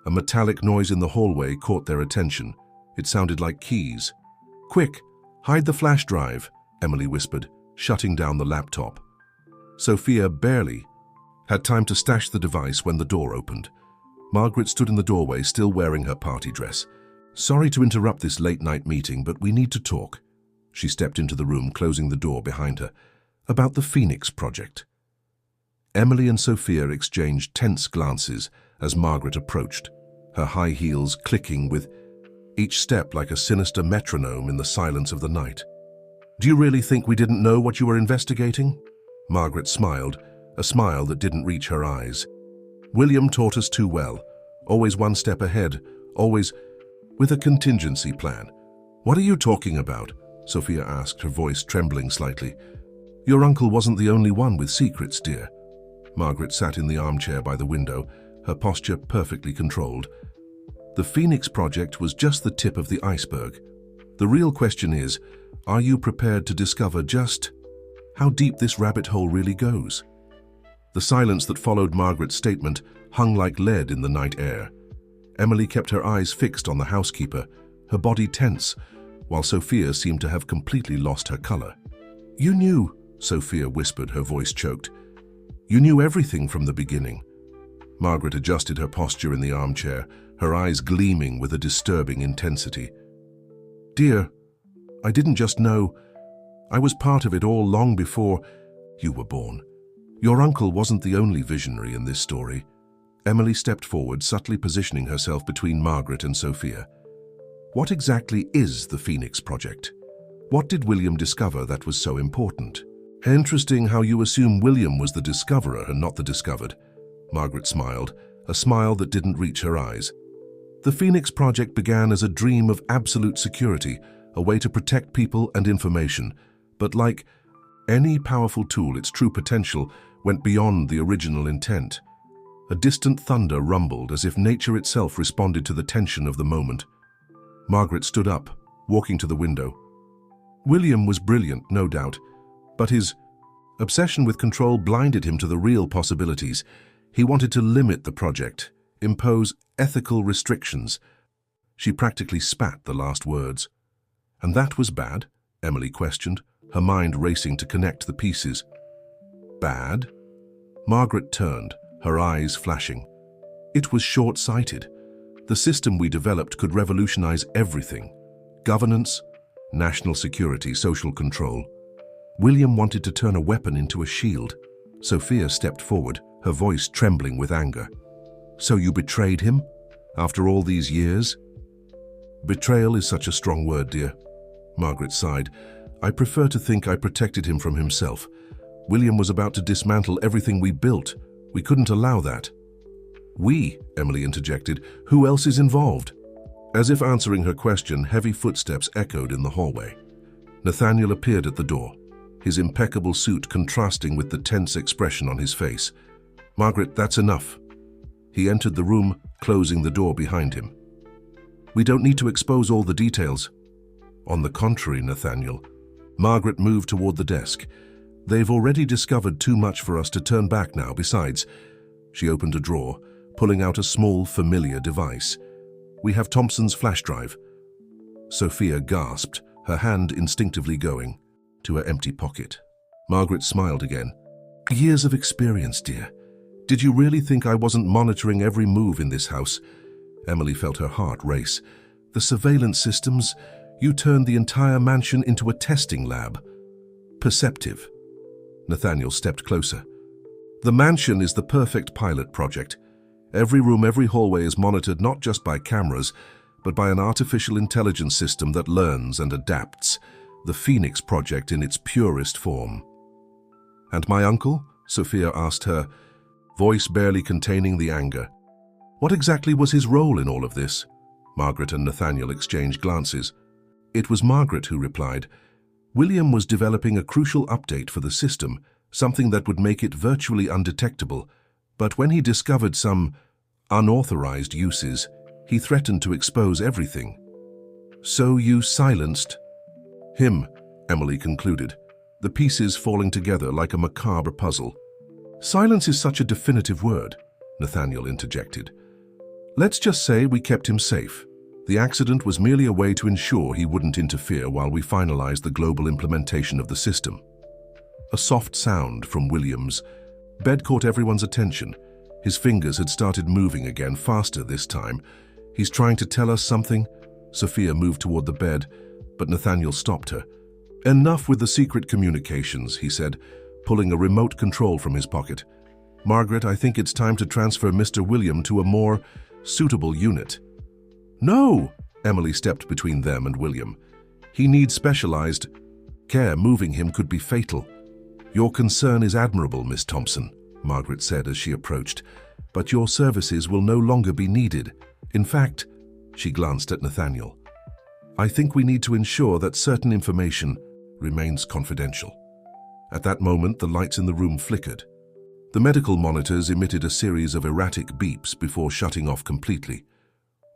A metallic noise in the hallway caught their attention. It sounded like keys. Quick, hide the flash drive, Emily whispered, shutting down the laptop. Sophia barely had time to stash the device when the door opened. Margaret stood in the doorway, still wearing her party dress. Sorry to interrupt this late-night meeting, but we need to talk. She stepped into the room, closing the door behind her. About the Phoenix Project. Emily and Sophia exchanged tense glances as Margaret approached, her high heels clicking with each step like a sinister metronome in the silence of the night. Do you really think we didn't know what you were investigating? Margaret smiled, a smile that didn't reach her eyes. William taught us too well, always one step ahead, always with a contingency plan. What are you talking about? Sophia asked, her voice trembling slightly. Your uncle wasn't the only one with secrets, dear. Margaret sat in the armchair by the window, her posture perfectly controlled. The Phoenix Project was just the tip of the iceberg. The real question is, are you prepared to discover just how deep this rabbit hole really goes? The silence that followed Margaret's statement hung like lead in the night air. Emily kept her eyes fixed on the housekeeper, her body tense, while Sophia seemed to have completely lost her color. You knew, Sophia whispered, her voice choked. You knew everything from the beginning. Margaret adjusted her posture in the armchair, her eyes gleaming with a disturbing intensity. Dear, I didn't just know. I was part of it all long before you were born. Your uncle wasn't the only visionary in this story. Emily stepped forward, subtly positioning herself between Margaret and Sophia. What exactly is the Phoenix Project? What did William discover that was so important? Interesting how you assume William was the discoverer and not the discovered. Margaret smiled, a smile that didn't reach her eyes. The Phoenix Project began as a dream of absolute security, a way to protect people and information. But like any powerful tool, its true potential went beyond the original intent. A distant thunder rumbled as if nature itself responded to the tension of the moment. Margaret stood up, walking to the window. William was brilliant, no doubt, but his obsession with control blinded him to the real possibilities. He wanted to limit the project, impose ethical restrictions. She practically spat the last words. "And that was bad?" Emily questioned, her mind racing to connect the pieces. "Bad?" Margaret turned, her eyes flashing. "It was short-sighted. The system we developed could revolutionize everything: governance, national security, social control. William wanted to turn a weapon into a shield." Sophia stepped forward, her voice trembling with anger. "So you betrayed him? After all these years?" "Betrayal is such a strong word, dear." Margaret sighed. "I prefer to think I protected him from himself. William was about to dismantle everything we built. We couldn't allow that." "We," Emily interjected. "Who else is involved?" As if answering her question, heavy footsteps echoed in the hallway. Nathaniel appeared at the door, his impeccable suit contrasting with the tense expression on his face. "Margaret, that's enough." He entered the room, closing the door behind him. "We don't need to expose all the details." "On the contrary, Nathaniel." Margaret moved toward the desk. "They've already discovered too much for us to turn back now. Besides," she opened a drawer, pulling out a small, familiar device. "We have Thompson's flash drive." Sophia gasped, her hand instinctively going to her empty pocket. Margaret smiled again. "Years of experience, dear. Did you really think I wasn't monitoring every move in this house?" Emily felt her heart race. "The surveillance systems, you turned the entire mansion into a testing lab." "Perceptive." Nathaniel stepped closer. "The mansion is the perfect pilot project. Every room, every hallway is monitored not just by cameras, but by an artificial intelligence system that learns and adapts. The Phoenix Project in its purest form." "And my uncle?" Sophia asked her, voice barely containing the anger. "What exactly was his role in all of this?" Margaret and Nathaniel exchanged glances. It was Margaret who replied. "William was developing a crucial update for the system, something that would make it virtually undetectable. But when he discovered some unauthorized uses, he threatened to expose everything." "So you silenced him," Emily concluded, the pieces falling together like a macabre puzzle. "Silence is such a definitive word," Nathaniel interjected. "Let's just say we kept him safe. The accident was merely a way to ensure he wouldn't interfere while we finalized the global implementation of the system." A soft sound from William's bed caught everyone's attention. His fingers had started moving again, faster this time. "He's trying to tell us something?" Sophia moved toward the bed, but Nathaniel stopped her. "Enough with the secret communications," he said, pulling a remote control from his pocket. "Margaret, I think it's time to transfer Mr. William to a more suitable unit." "No!" Emily stepped between them and William. "He needs specialized care. Moving him could be fatal." "Your concern is admirable, Miss Thompson," Margaret said as she approached, "but your services will no longer be needed. In fact," she glanced at Nathaniel, "I think we need to ensure that certain information remains confidential." At that moment, the lights in the room flickered. The medical monitors emitted a series of erratic beeps before shutting off completely.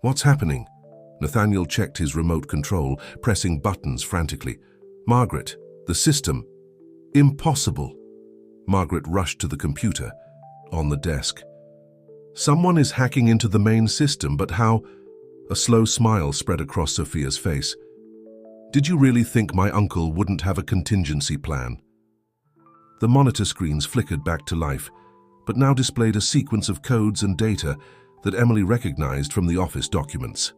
"What's happening?" Nathaniel checked his remote control, pressing buttons frantically. "Margaret, the system—" "Impossible!" Margaret rushed to the computer on the desk. "Someone is hacking into the main system, but how?" A slow smile spread across Sophia's face. "Did you really think my uncle wouldn't have a contingency plan?" The monitor screens flickered back to life, but now displayed a sequence of codes and data that Emily recognized from the office documents.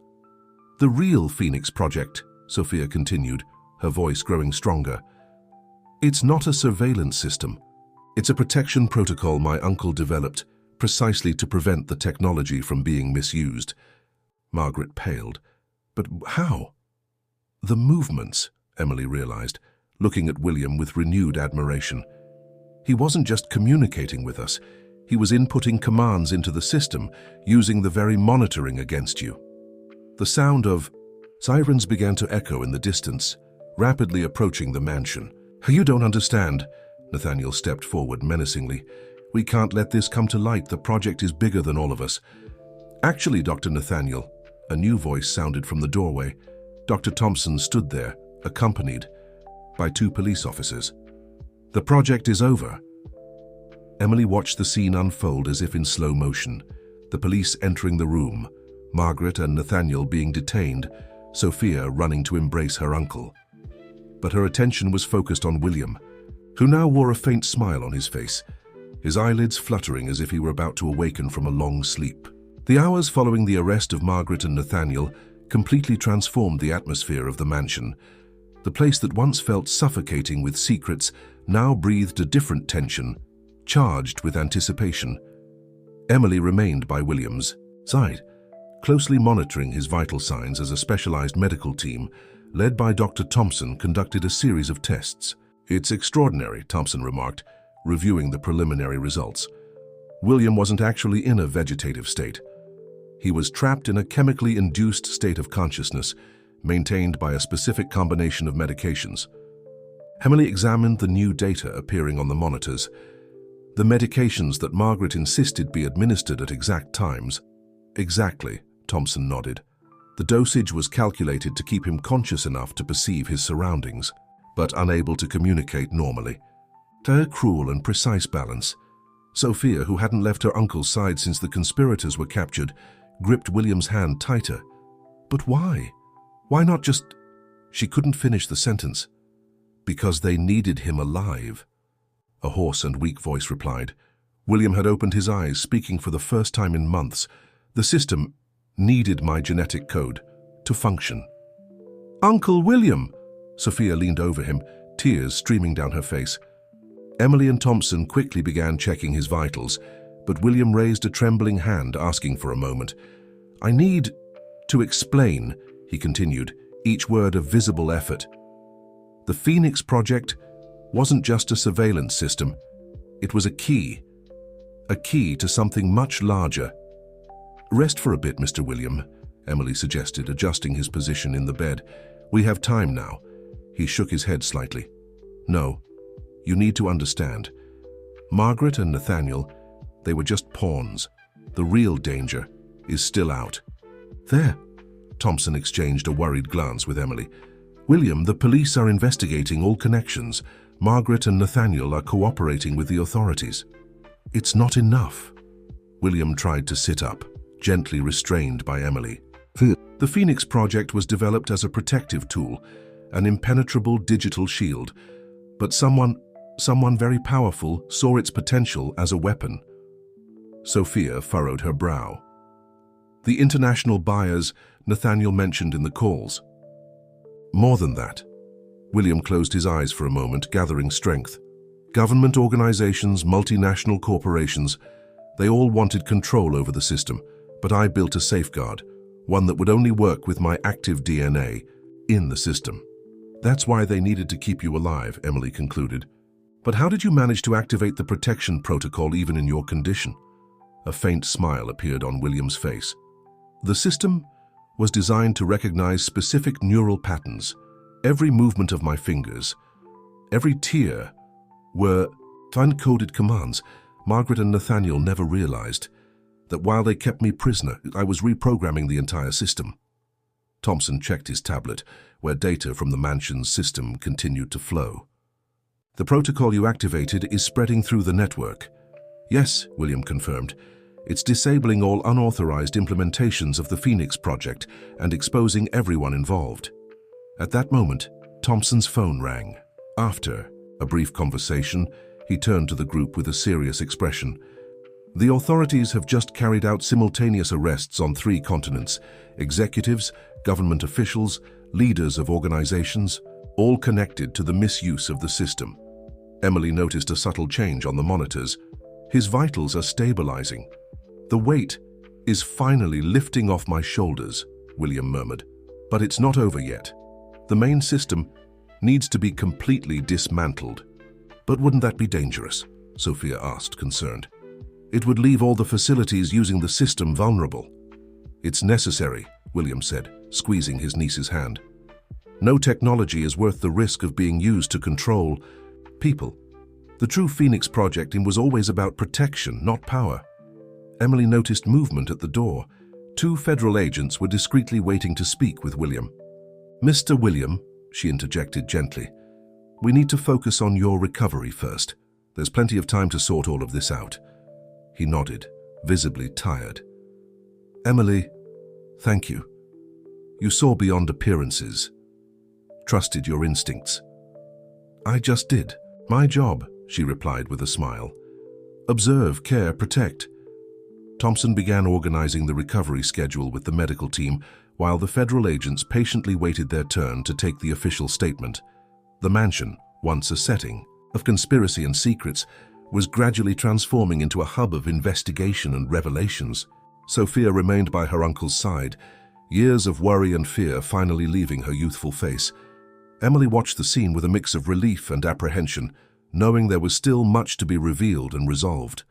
"The real Phoenix Project," Sophia continued, her voice growing stronger. "It's not a surveillance system. It's a protection protocol my uncle developed precisely to prevent the technology from being misused." Margaret paled. "But how?" "The movements," Emily realized, looking at William with renewed admiration. "He wasn't just communicating with us. He was inputting commands into the system, using the very monitoring against you." The sound of sirens began to echo in the distance, rapidly approaching the mansion. "You don't understand." Nathaniel stepped forward menacingly. "We can't let this come to light. The project is bigger than all of us." "Actually, Dr. Nathaniel," a new voice sounded from the doorway. Dr. Thompson stood there, accompanied by 2 police officers. "The project is over." Emily watched the scene unfold as if in slow motion. The police entering the room, Margaret and Nathaniel being detained, Sophia running to embrace her uncle. But her attention was focused on William, who now wore a faint smile on his face, his eyelids fluttering as if he were about to awaken from a long sleep. The hours following the arrest of Margaret and Nathaniel completely transformed the atmosphere of the mansion. The place that once felt suffocating with secrets now breathed a different tension, charged with anticipation. Emily remained by William's side, closely monitoring his vital signs as a specialized medical team, led by Dr. Thompson, conducted a series of tests. "It's extraordinary," Thompson remarked, reviewing the preliminary results. William wasn't actually in a vegetative state. He was trapped in a chemically induced state of consciousness, maintained by a specific combination of medications. Emily examined the new data appearing on the monitors. The medications that Margaret insisted be administered at exact times. "Exactly," Thompson nodded. The dosage was calculated to keep him conscious enough to perceive his surroundings, but unable to communicate normally. A cruel and precise balance. Sophia, who hadn't left her uncle's side since the conspirators were captured, gripped William's hand tighter. But why? Why not just... She couldn't finish the sentence. "Because they needed him alive," a hoarse and weak voice replied. William had opened his eyes, speaking for the first time in months. "The system needed my genetic code to function." "Uncle William!" Sophia leaned over him, tears streaming down her face. Emily and Thompson quickly began checking his vitals, but William raised a trembling hand, asking for a moment. "I need to explain," he continued, each word a visible effort. "The Phoenix Project wasn't just a surveillance system. It was a key to something much larger." "Rest for a bit, Mr. William," Emily suggested, adjusting his position in the bed. "We have time now." He shook his head slightly. "No, you need to understand. Margaret and Nathaniel, they were just pawns. The real danger is still out." "There." Thompson exchanged a worried glance with Emily. "William, the police are investigating all connections. Margaret and Nathaniel are cooperating with the authorities." "It's not enough." William tried to sit up, gently restrained by Emily. "The Phoenix Project was developed as a protective tool, an impenetrable digital shield. But someone very powerful saw its potential as a weapon." Sophia furrowed her brow. "The international buyers Nathaniel mentioned in the calls." "More than that." William closed his eyes for a moment, gathering strength. "Government organizations, multinational corporations, they all wanted control over the system, but I built a safeguard, one that would only work with my active DNA in the system." "That's why they needed to keep you alive," Emily concluded. "But how did you manage to activate the protection protocol even in your condition?" A faint smile appeared on William's face. "The system was designed to recognize specific neural patterns. Every movement of my fingers, every tear, were uncoded commands. Margaret and Nathaniel never realized that while they kept me prisoner, I was reprogramming the entire system." Thompson checked his tablet, where data from the mansion's system continued to flow. "The protocol you activated is spreading through the network." "Yes," William confirmed. "It's disabling all unauthorized implementations of the Phoenix Project and exposing everyone involved." At that moment, Thompson's phone rang. After a brief conversation, he turned to the group with a serious expression. "The authorities have just carried out simultaneous arrests on 3 continents. Executives, government officials, leaders of organizations, all connected to the misuse of the system." Emily noticed a subtle change on the monitors. "His vitals are stabilizing. The weight is finally lifting off my shoulders," William murmured. "But it's not over yet. The main system needs to be completely dismantled." "But wouldn't that be dangerous?" Sophia asked, concerned. "It would leave all the facilities using the system vulnerable." "It's necessary," William said, squeezing his niece's hand. No technology is worth the risk of being used to control people. The true Phoenix Project was always about protection, not power. Emily noticed movement at the door. 2 federal agents were discreetly waiting to speak with William. "Mr. William," she interjected gently, "we need to focus on your recovery first. There's plenty of time to sort all of this out." He nodded, visibly tired. "Emily, thank you. You saw beyond appearances. Trusted your instincts." "I just did. My job," she replied with a smile. "Observe, care, protect." Thompson began organizing the recovery schedule with the medical team, while the federal agents patiently waited their turn to take the official statement. The mansion, once a setting of conspiracy and secrets, was gradually transforming into a hub of investigation and revelations. Sophia remained by her uncle's side, years of worry and fear finally leaving her youthful face. Emily watched the scene with a mix of relief and apprehension, knowing there was still much to be revealed and resolved.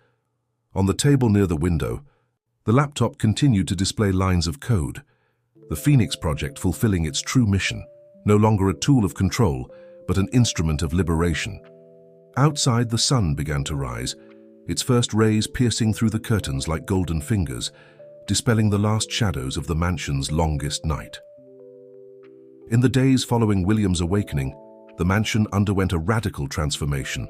On the table near the window, the laptop continued to display lines of code. The Phoenix Project fulfilling its true mission, no longer a tool of control, but an instrument of liberation. Outside, the sun began to rise, its first rays piercing through the curtains like golden fingers, dispelling the last shadows of the mansion's longest night. In the days following William's awakening, the mansion underwent a radical transformation.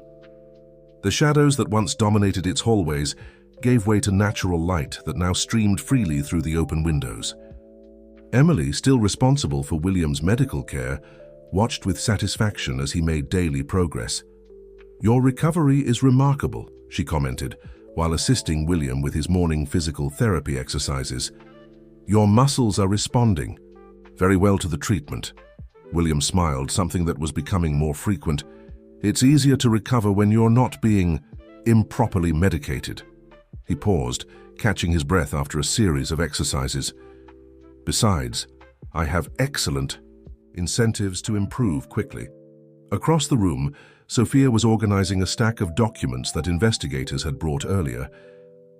The shadows that once dominated its hallways gave way to natural light that now streamed freely through the open windows. Emily, still responsible for William's medical care, watched with satisfaction as he made daily progress. "Your recovery is remarkable," she commented, while assisting William with his morning physical therapy exercises. "Your muscles are responding very well to the treatment." William smiled, something that was becoming more frequent. "It's easier to recover when you're not being improperly medicated." He paused, catching his breath after a series of exercises. "Besides, I have excellent incentives to improve quickly." Across the room, Sophia was organizing a stack of documents that investigators had brought earlier.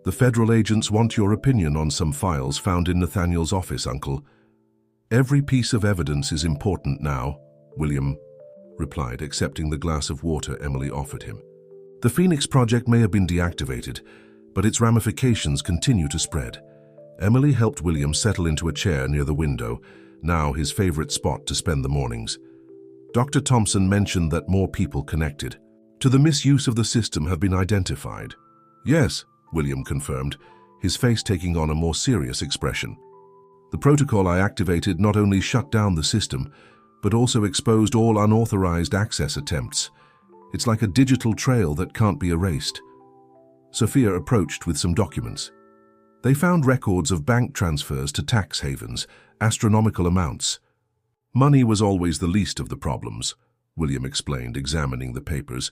"The federal agents want your opinion on some files found in Nathaniel's office, Uncle." "Every piece of evidence is important now," William replied, accepting the glass of water Emily offered him. "The Phoenix Project may have been deactivated, but its ramifications continue to spread." Emily helped William settle into a chair near the window, now his favorite spot to spend the mornings. Dr. Thompson mentioned that more people connected to the misuse of the system have been identified. "Yes," William confirmed, his face taking on a more serious expression. "The protocol I activated not only shut down the system, but also exposed all unauthorized access attempts. It's like a digital trail that can't be erased." Sophia approached with some documents. They found records of bank transfers to tax havens, astronomical amounts. "Money was always the least of the problems," William explained, examining the papers.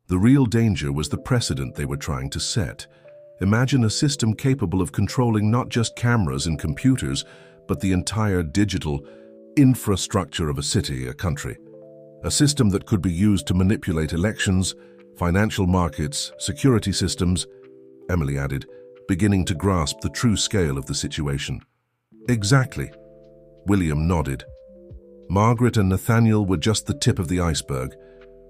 "The real danger was the precedent they were trying to set. Imagine a system capable of controlling not just cameras and computers, but the entire digital infrastructure of a city, a country. A system that could be used to manipulate elections, financial markets, security systems," Emily added, beginning to grasp the true scale of the situation. "Exactly." William nodded. Margaret and Nathaniel were just the tip of the iceberg.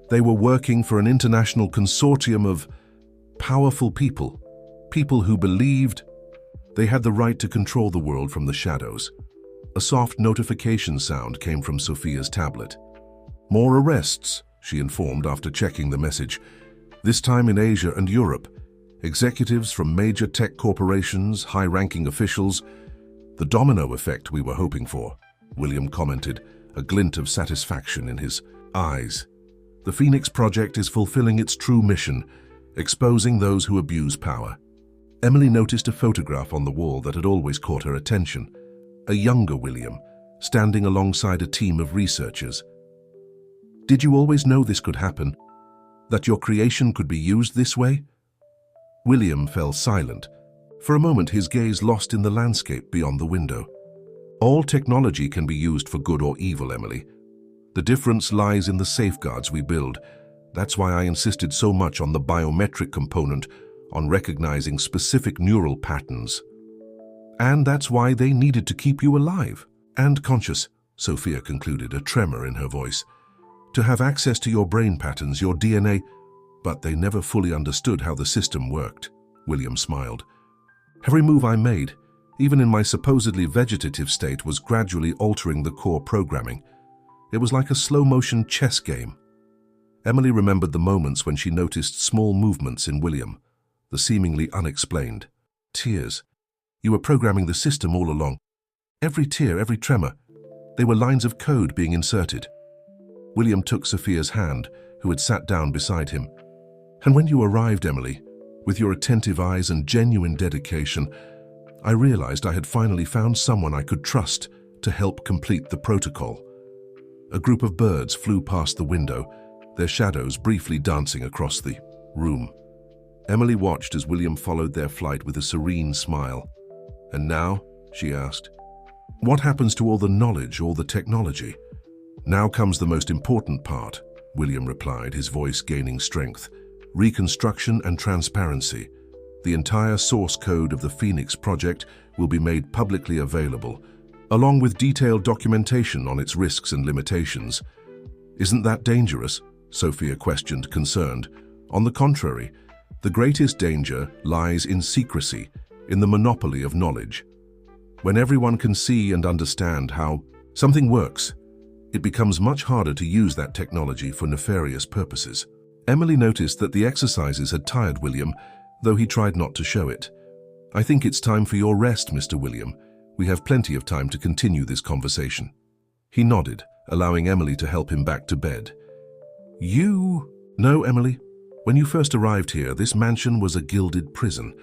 They were working for an international consortium of powerful people, people who believed they had the right to control the world from the shadows. A soft notification sound came from Sophia's tablet. "More arrests," she informed after checking the message. "This time in Asia and Europe. Executives from major tech corporations, high-ranking officials. The domino effect we were hoping for," William commented, a glint of satisfaction in his eyes. "The Phoenix Project is fulfilling its true mission, exposing those who abuse power." Emily noticed a photograph on the wall that had always caught her attention. A younger William, standing alongside a team of researchers. "Did you always know this could happen? That your creation could be used this way?" William fell silent. For a moment, his gaze lost in the landscape beyond the window. "All technology can be used for good or evil, Emily. The difference lies in the safeguards we build. That's why I insisted so much on the biometric component, on recognizing specific neural patterns." And that's why they needed to keep you alive and conscious, Sophia concluded, a tremor in her voice. To have access to your brain patterns, your DNA, but they never fully understood how the system worked, William smiled. Every move I made, even in my supposedly vegetative state, was gradually altering the core programming. It was like a slow-motion chess game. Emily remembered the moments when she noticed small movements in William, the seemingly unexplained. Tears. You were programming the system all along. Every tear, every tremor. They were lines of code being inserted. William took Sophia's hand, who had sat down beside him. And when you arrived, Emily, with your attentive eyes and genuine dedication, I realized I had finally found someone I could trust to help complete the protocol. A group of birds flew past the window, their shadows briefly dancing across the room. Emily watched as William followed their flight with a serene smile. And now, she asked, what happens to all the knowledge, all the technology? Now comes the most important part, William replied, his voice gaining strength. Reconstruction and transparency. The entire source code of the Phoenix project will be made publicly available, along with detailed documentation on its risks and limitations. Isn't that dangerous? Sophia questioned, concerned. On the contrary, the greatest danger lies in secrecy, in the monopoly of knowledge. When everyone can see and understand how something works, it becomes much harder to use that technology for nefarious purposes. Emily noticed that the exercises had tired William, though he tried not to show it. I think it's time for your rest, Mr. William. We have plenty of time to continue this conversation. He nodded, allowing Emily to help him back to bed. No, Emily. When you first arrived here, this mansion was a gilded prison.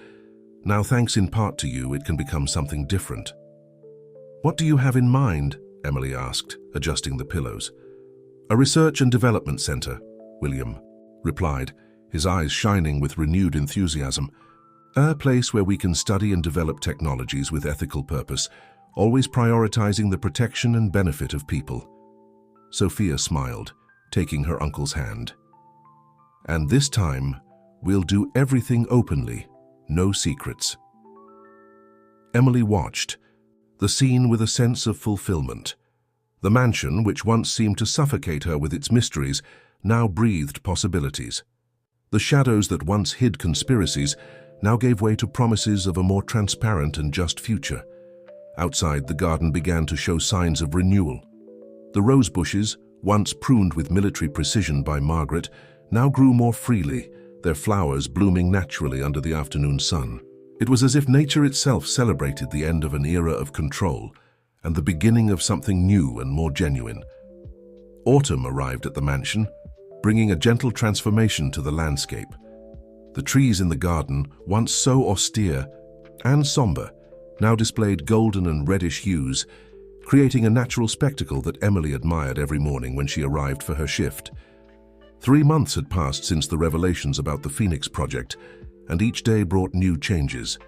Now, thanks in part to you, it can become something different. What do you have in mind? Emily asked, adjusting the pillows. A research and development center, William replied, his eyes shining with renewed enthusiasm. A place where we can study and develop technologies with ethical purpose, always prioritizing the protection and benefit of people. Sophia smiled, taking her uncle's hand. And this time, we'll do everything openly, no secrets. Emily watched, the scene with a sense of fulfillment. The mansion, which once seemed to suffocate her with its mysteries, now breathed possibilities. The shadows that once hid conspiracies now gave way to promises of a more transparent and just future. Outside, the garden began to show signs of renewal. The rose bushes, once pruned with military precision by Margaret, now grew more freely, their flowers blooming naturally under the afternoon sun. It was as if nature itself celebrated the end of an era of control and the beginning of something new and more genuine. Autumn arrived at the mansion, bringing a gentle transformation to the landscape. The trees in the garden, once so austere and somber, now displayed golden and reddish hues, creating a natural spectacle that Emily admired every morning when she arrived for her shift. 3 months had passed since the revelations about the Phoenix project, and each day brought new changes.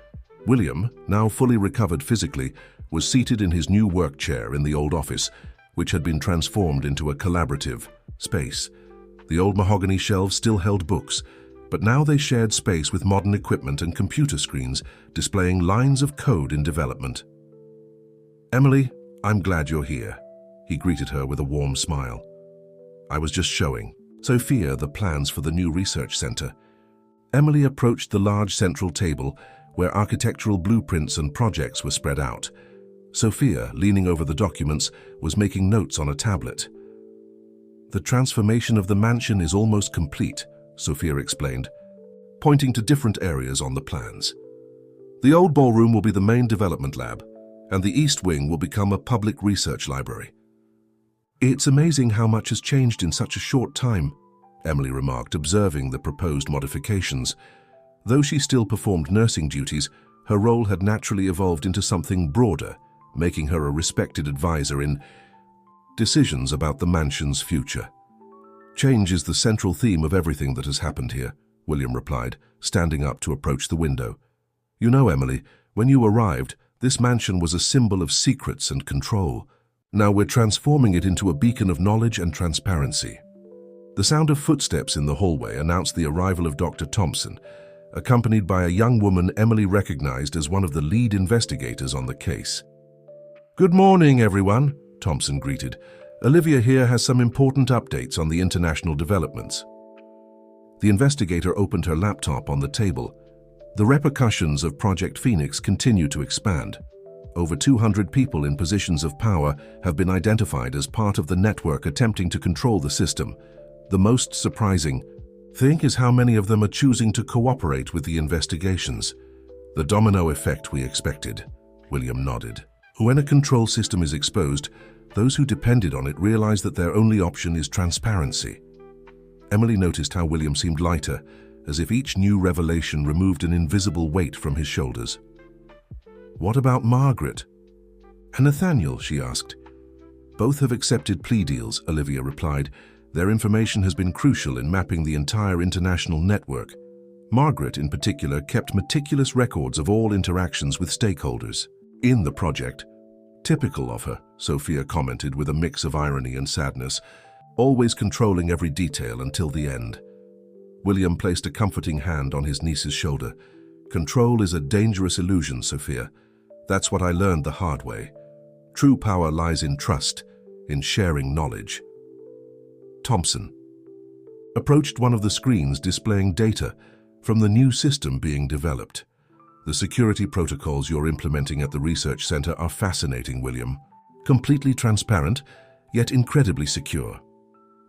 William, now fully recovered physically, was seated in his new work chair in the old office, which had been transformed into a collaborative space. The old mahogany shelves still held books, but now they shared space with modern equipment and computer screens displaying lines of code in development. Emily, I'm glad you're here, he greeted her with a warm smile. I was just showing Sophia the plans for the new research center. Emily approached the large central table where architectural blueprints and projects were spread out. Sophia, leaning over the documents, was making notes on a tablet. The transformation of the mansion is almost complete, Sophia explained, pointing to different areas on the plans. The old ballroom will be the main development lab, and the east wing will become a public research library. It's amazing how much has changed in such a short time, Emily remarked, observing the proposed modifications. Though she still performed nursing duties, her role had naturally evolved into something broader, making her a respected advisor in decisions about the mansion's future. Change is the central theme of everything that has happened here, William replied, standing up to approach the window. You know, Emily, when you arrived, this mansion was a symbol of secrets and control. Now we're transforming it into a beacon of knowledge and transparency. The sound of footsteps in the hallway announced the arrival of Dr. Thompson, accompanied by a young woman Emily recognized as one of the lead investigators on the case. "Good morning, everyone," Thompson greeted. "Olivia here has some important updates on the international developments." The investigator opened her laptop on the table. The repercussions of Project Phoenix continue to expand. Over 200 people in positions of power have been identified as part of the network attempting to control the system. The most surprising thing is how many of them are choosing to cooperate with the investigations. "The domino effect we expected," William nodded. "When a control system is exposed, those who depended on it realize that their only option is transparency." Emily noticed how William seemed lighter, as if each new revelation removed an invisible weight from his shoulders. "What about Margaret and Nathaniel?" she asked. "Both have accepted plea deals," Olivia replied. "Their information has been crucial in mapping the entire international network. Margaret, in particular, kept meticulous records of all interactions with stakeholders in the project." "Typical of her," Sophia commented with a mix of irony and sadness, "always controlling every detail until the end." William placed a comforting hand on his niece's shoulder. "Control is a dangerous illusion, Sophia. That's what I learned the hard way. True power lies in trust, in sharing knowledge." Thompson approached one of the screens displaying data from the new system being developed. "The security protocols you're implementing at the research center are fascinating, William. Completely transparent, yet incredibly secure."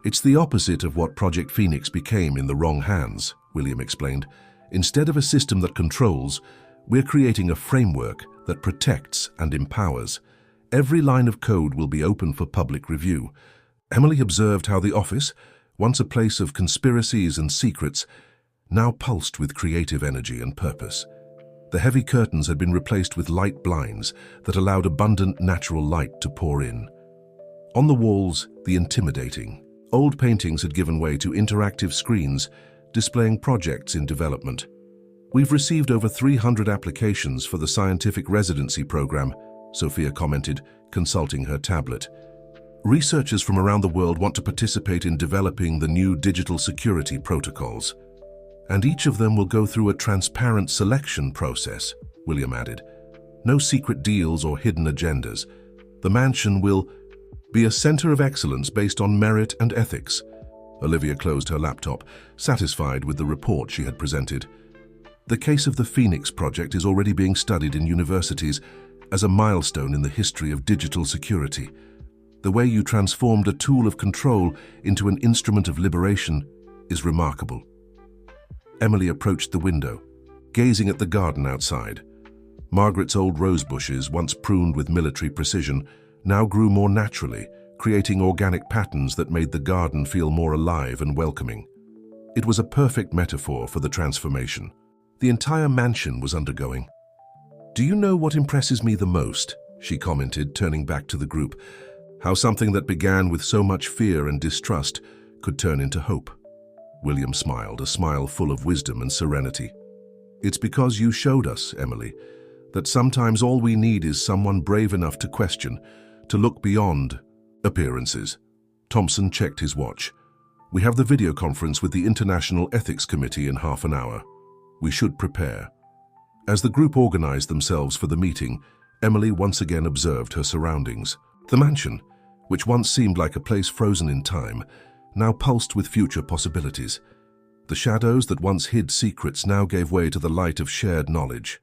"It's the opposite of what Project Phoenix became in the wrong hands," William explained. "Instead of a system that controls, we're creating a framework that protects and empowers. Every line of code will be open for public review." Emily observed how the office, once a place of conspiracies and secrets, now pulsed with creative energy and purpose. The heavy curtains had been replaced with light blinds that allowed abundant natural light to pour in. On the walls, the intimidating old paintings had given way to interactive screens displaying projects in development. "We've received over 300 applications for the scientific residency program," Sophia commented, consulting her tablet. "Researchers from around the world want to participate in developing the new digital security protocols. And each of them will go through a transparent selection process," William added. "No secret deals or hidden agendas. The mansion will be a center of excellence based on merit and ethics." Olivia closed her laptop, satisfied with the report she had presented. "The case of the Phoenix project is already being studied in universities as a milestone in the history of digital security. The way you transformed a tool of control into an instrument of liberation is remarkable." Emily approached the window, gazing at the garden outside. Margaret's old rose bushes, once pruned with military precision, now grew more naturally, creating organic patterns that made the garden feel more alive and welcoming. It was a perfect metaphor for the transformation the entire mansion was undergoing. "Do you know what impresses me the most?" she commented, turning back to the group. "How something that began with so much fear and distrust could turn into hope." William smiled, a smile full of wisdom and serenity. "It's because you showed us, Emily, that sometimes all we need is someone brave enough to question, to look beyond appearances." Thompson checked his watch. "We have the video conference with the International Ethics Committee in half an hour. We should prepare." As the group organized themselves for the meeting, Emily once again observed her surroundings. The mansion, which once seemed like a place frozen in time, now pulsed with future possibilities. The shadows that once hid secrets now gave way to the light of shared knowledge.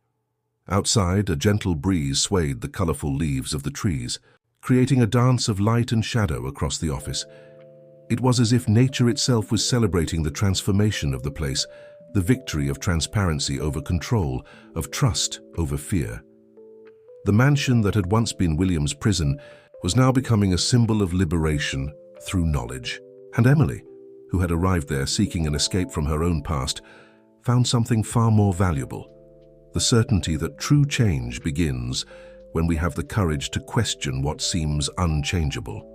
Outside, a gentle breeze swayed the colorful leaves of the trees, creating a dance of light and shadow across the office. It was as if nature itself was celebrating the transformation of the place, the victory of transparency over control, of trust over fear. The mansion that had once been William's prison was now becoming a symbol of liberation through knowledge. And Emily, who had arrived there seeking an escape from her own past, found something far more valuable: the certainty that true change begins when we have the courage to question what seems unchangeable.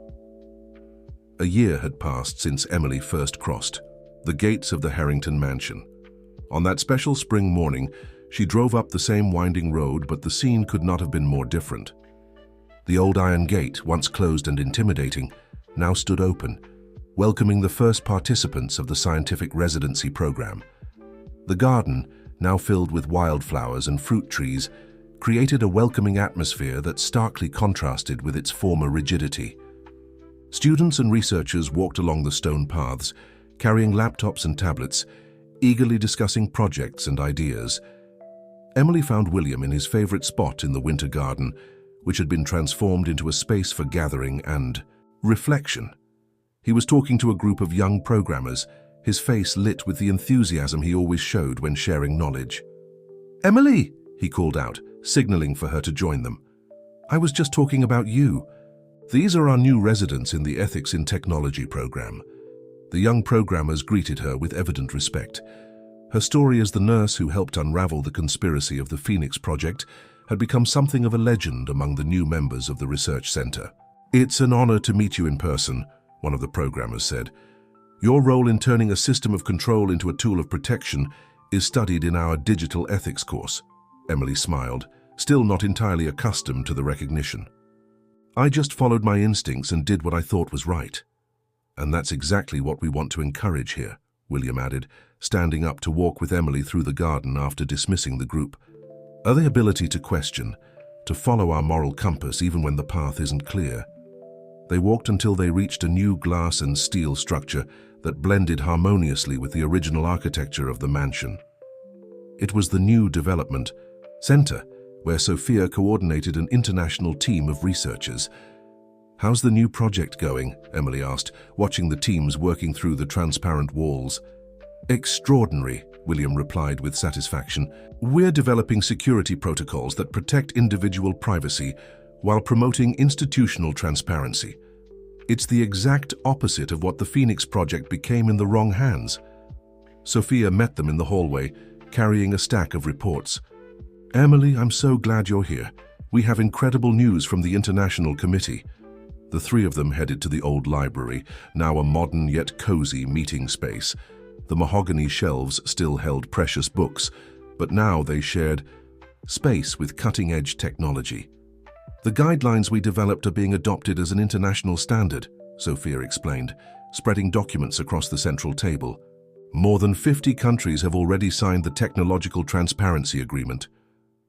A year had passed since Emily first crossed the gates of the Harrington mansion. On that special spring morning, she drove up the same winding road, but the scene could not have been more different. The old iron gate, once closed and intimidating, now stood open, welcoming the first participants of the scientific residency program. The garden, now filled with wildflowers and fruit trees, created a welcoming atmosphere that starkly contrasted with its former rigidity. Students and researchers walked along the stone paths, carrying laptops and tablets, eagerly discussing projects and ideas. Emily found William in his favorite spot in the winter garden, which had been transformed into a space for gathering and reflection. He was talking to a group of young programmers, his face lit with the enthusiasm he always showed when sharing knowledge. "Emily!" he called out, signaling for her to join them. "I was just talking about you. These are our new residents in the Ethics in Technology program." The young programmers greeted her with evident respect. Her story as the nurse who helped unravel the conspiracy of the Phoenix Project had become something of a legend among the new members of the research center. "It's an honor to meet you in person," one of the programmers said. "Your role in turning a system of control into a tool of protection is studied in our digital ethics course." Emily smiled, still not entirely accustomed to the recognition. "I just followed my instincts and did what I thought was right. And that's exactly what we want to encourage here," William added, standing up to walk with Emily through the garden after dismissing the group. "The ability to question, to follow our moral compass even when the path isn't clear." They walked until they reached a new glass and steel structure that blended harmoniously with the original architecture of the mansion. It was the new development center, where Sophia coordinated an international team of researchers. "How's the new project going?" Emily asked, watching the teams working through the transparent walls. "Extraordinary," William replied with satisfaction. "We're developing security protocols that protect individual privacy while promoting institutional transparency. It's the exact opposite of what the Phoenix Project became in the wrong hands." Sophia met them in the hallway, carrying a stack of reports. "Emily, I'm so glad you're here. We have incredible news from the International Committee." The three of them headed to the old library, now a modern yet cozy meeting space. The mahogany shelves still held precious books, but now they shared space with cutting-edge technology. "The guidelines we developed are being adopted as an international standard," Sophia explained, spreading documents across the central table. "More than 50 countries have already signed the Technological Transparency Agreement."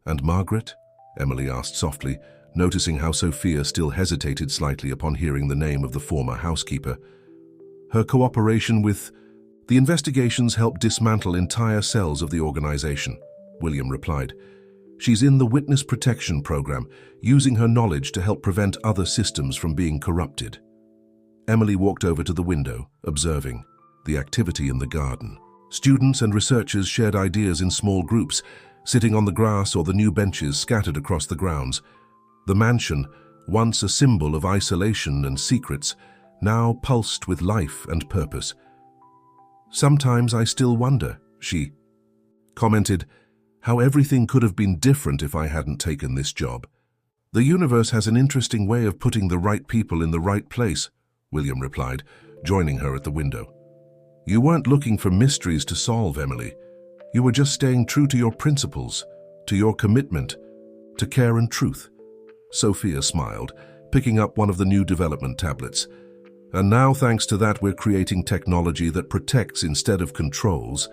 "And Margaret?" Emily asked softly, noticing how Sophia still hesitated slightly upon hearing the name of the former housekeeper. "Her cooperation with the investigations helped dismantle entire cells of the organization," William replied. "She's in the Witness Protection Program, using her knowledge to help prevent other systems from being corrupted." Emily walked over to the window, observing the activity in the garden. Students and researchers shared ideas in small groups, sitting on the grass or the new benches scattered across the grounds. The mansion, once a symbol of isolation and secrets, now pulsed with life and purpose. "Sometimes I still wonder," she commented, "how everything could have been different if I hadn't taken this job." "The universe has an interesting way of putting the right people in the right place," William replied, joining her at the window. "You weren't looking for mysteries to solve, Emily. You were just staying true to your principles, to your commitment, to care and truth." Sophia smiled, picking up one of the new development tablets. "And now, thanks to that, we're creating technology that protects instead of controls,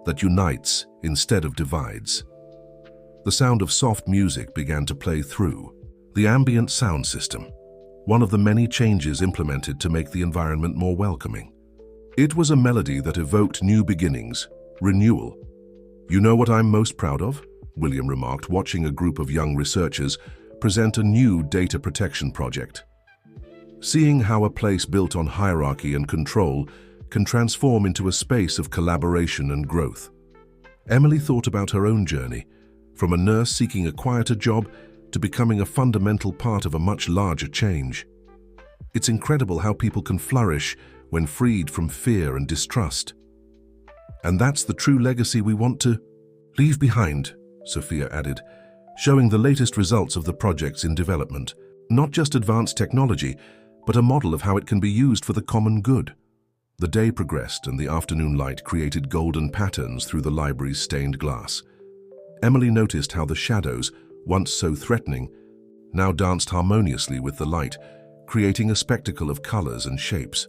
that unites instead of divides." The sound of soft music began to play through. The ambient sound system, one of the many changes implemented to make the environment more welcoming. It was a melody that evoked new beginnings, renewal. "You know what I'm most proud of?" William remarked, watching a group of young researchers present a new data protection project. "Seeing how a place built on hierarchy and control can transform into a space of collaboration and growth." Emily thought about her own journey, from a nurse seeking a quieter job to becoming a fundamental part of a much larger change. It's incredible how people can flourish when freed from fear and distrust. And that's the true legacy we want to leave behind, Sophia added, showing the latest results of the projects in development. Not just advanced technology, but a model of how it can be used for the common good. The day progressed and the afternoon light created golden patterns through the library's stained glass. Emily noticed how the shadows, once so threatening, now danced harmoniously with the light, creating a spectacle of colors and shapes.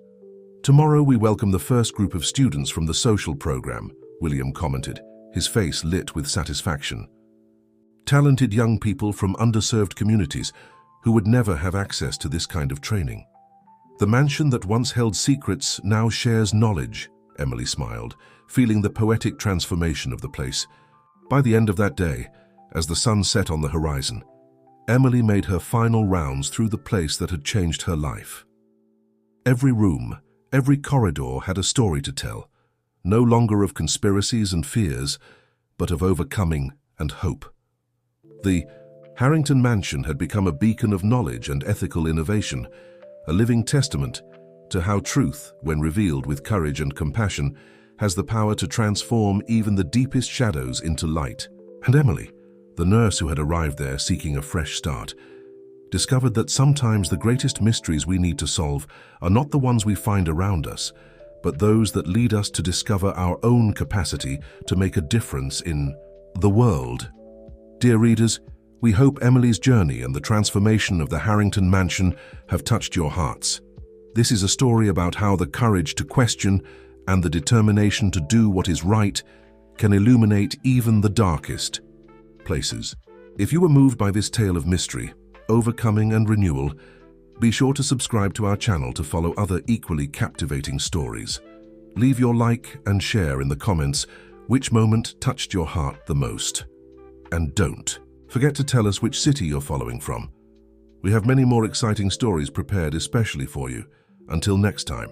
"Tomorrow we welcome the first group of students from the social program," William commented, his face lit with satisfaction. Talented young people from underserved communities who would never have access to this kind of training. The mansion that once held secrets now shares knowledge, Emily smiled, feeling the poetic transformation of the place. By the end of that day, as the sun set on the horizon, Emily made her final rounds through the place that had changed her life. Every room, every corridor had a story to tell, no longer of conspiracies and fears, but of overcoming and hope. The Harrington Mansion had become a beacon of knowledge and ethical innovation, a living testament to how truth, when revealed with courage and compassion, has the power to transform even the deepest shadows into light. And Emily, the nurse who had arrived there seeking a fresh start, discovered that sometimes the greatest mysteries we need to solve are not the ones we find around us, but those that lead us to discover our own capacity to make a difference in the world. Dear readers, we hope Emily's journey and the transformation of the Harrington Mansion have touched your hearts. This is a story about how the courage to question and the determination to do what is right can illuminate even the darkest places. If you were moved by this tale of mystery, overcoming and renewal, be sure to subscribe to our channel to follow other equally captivating stories. Leave your like and share in the comments which moment touched your heart the most. And don't forget to tell us which city you're following from. We have many more exciting stories prepared especially for you. Until next time.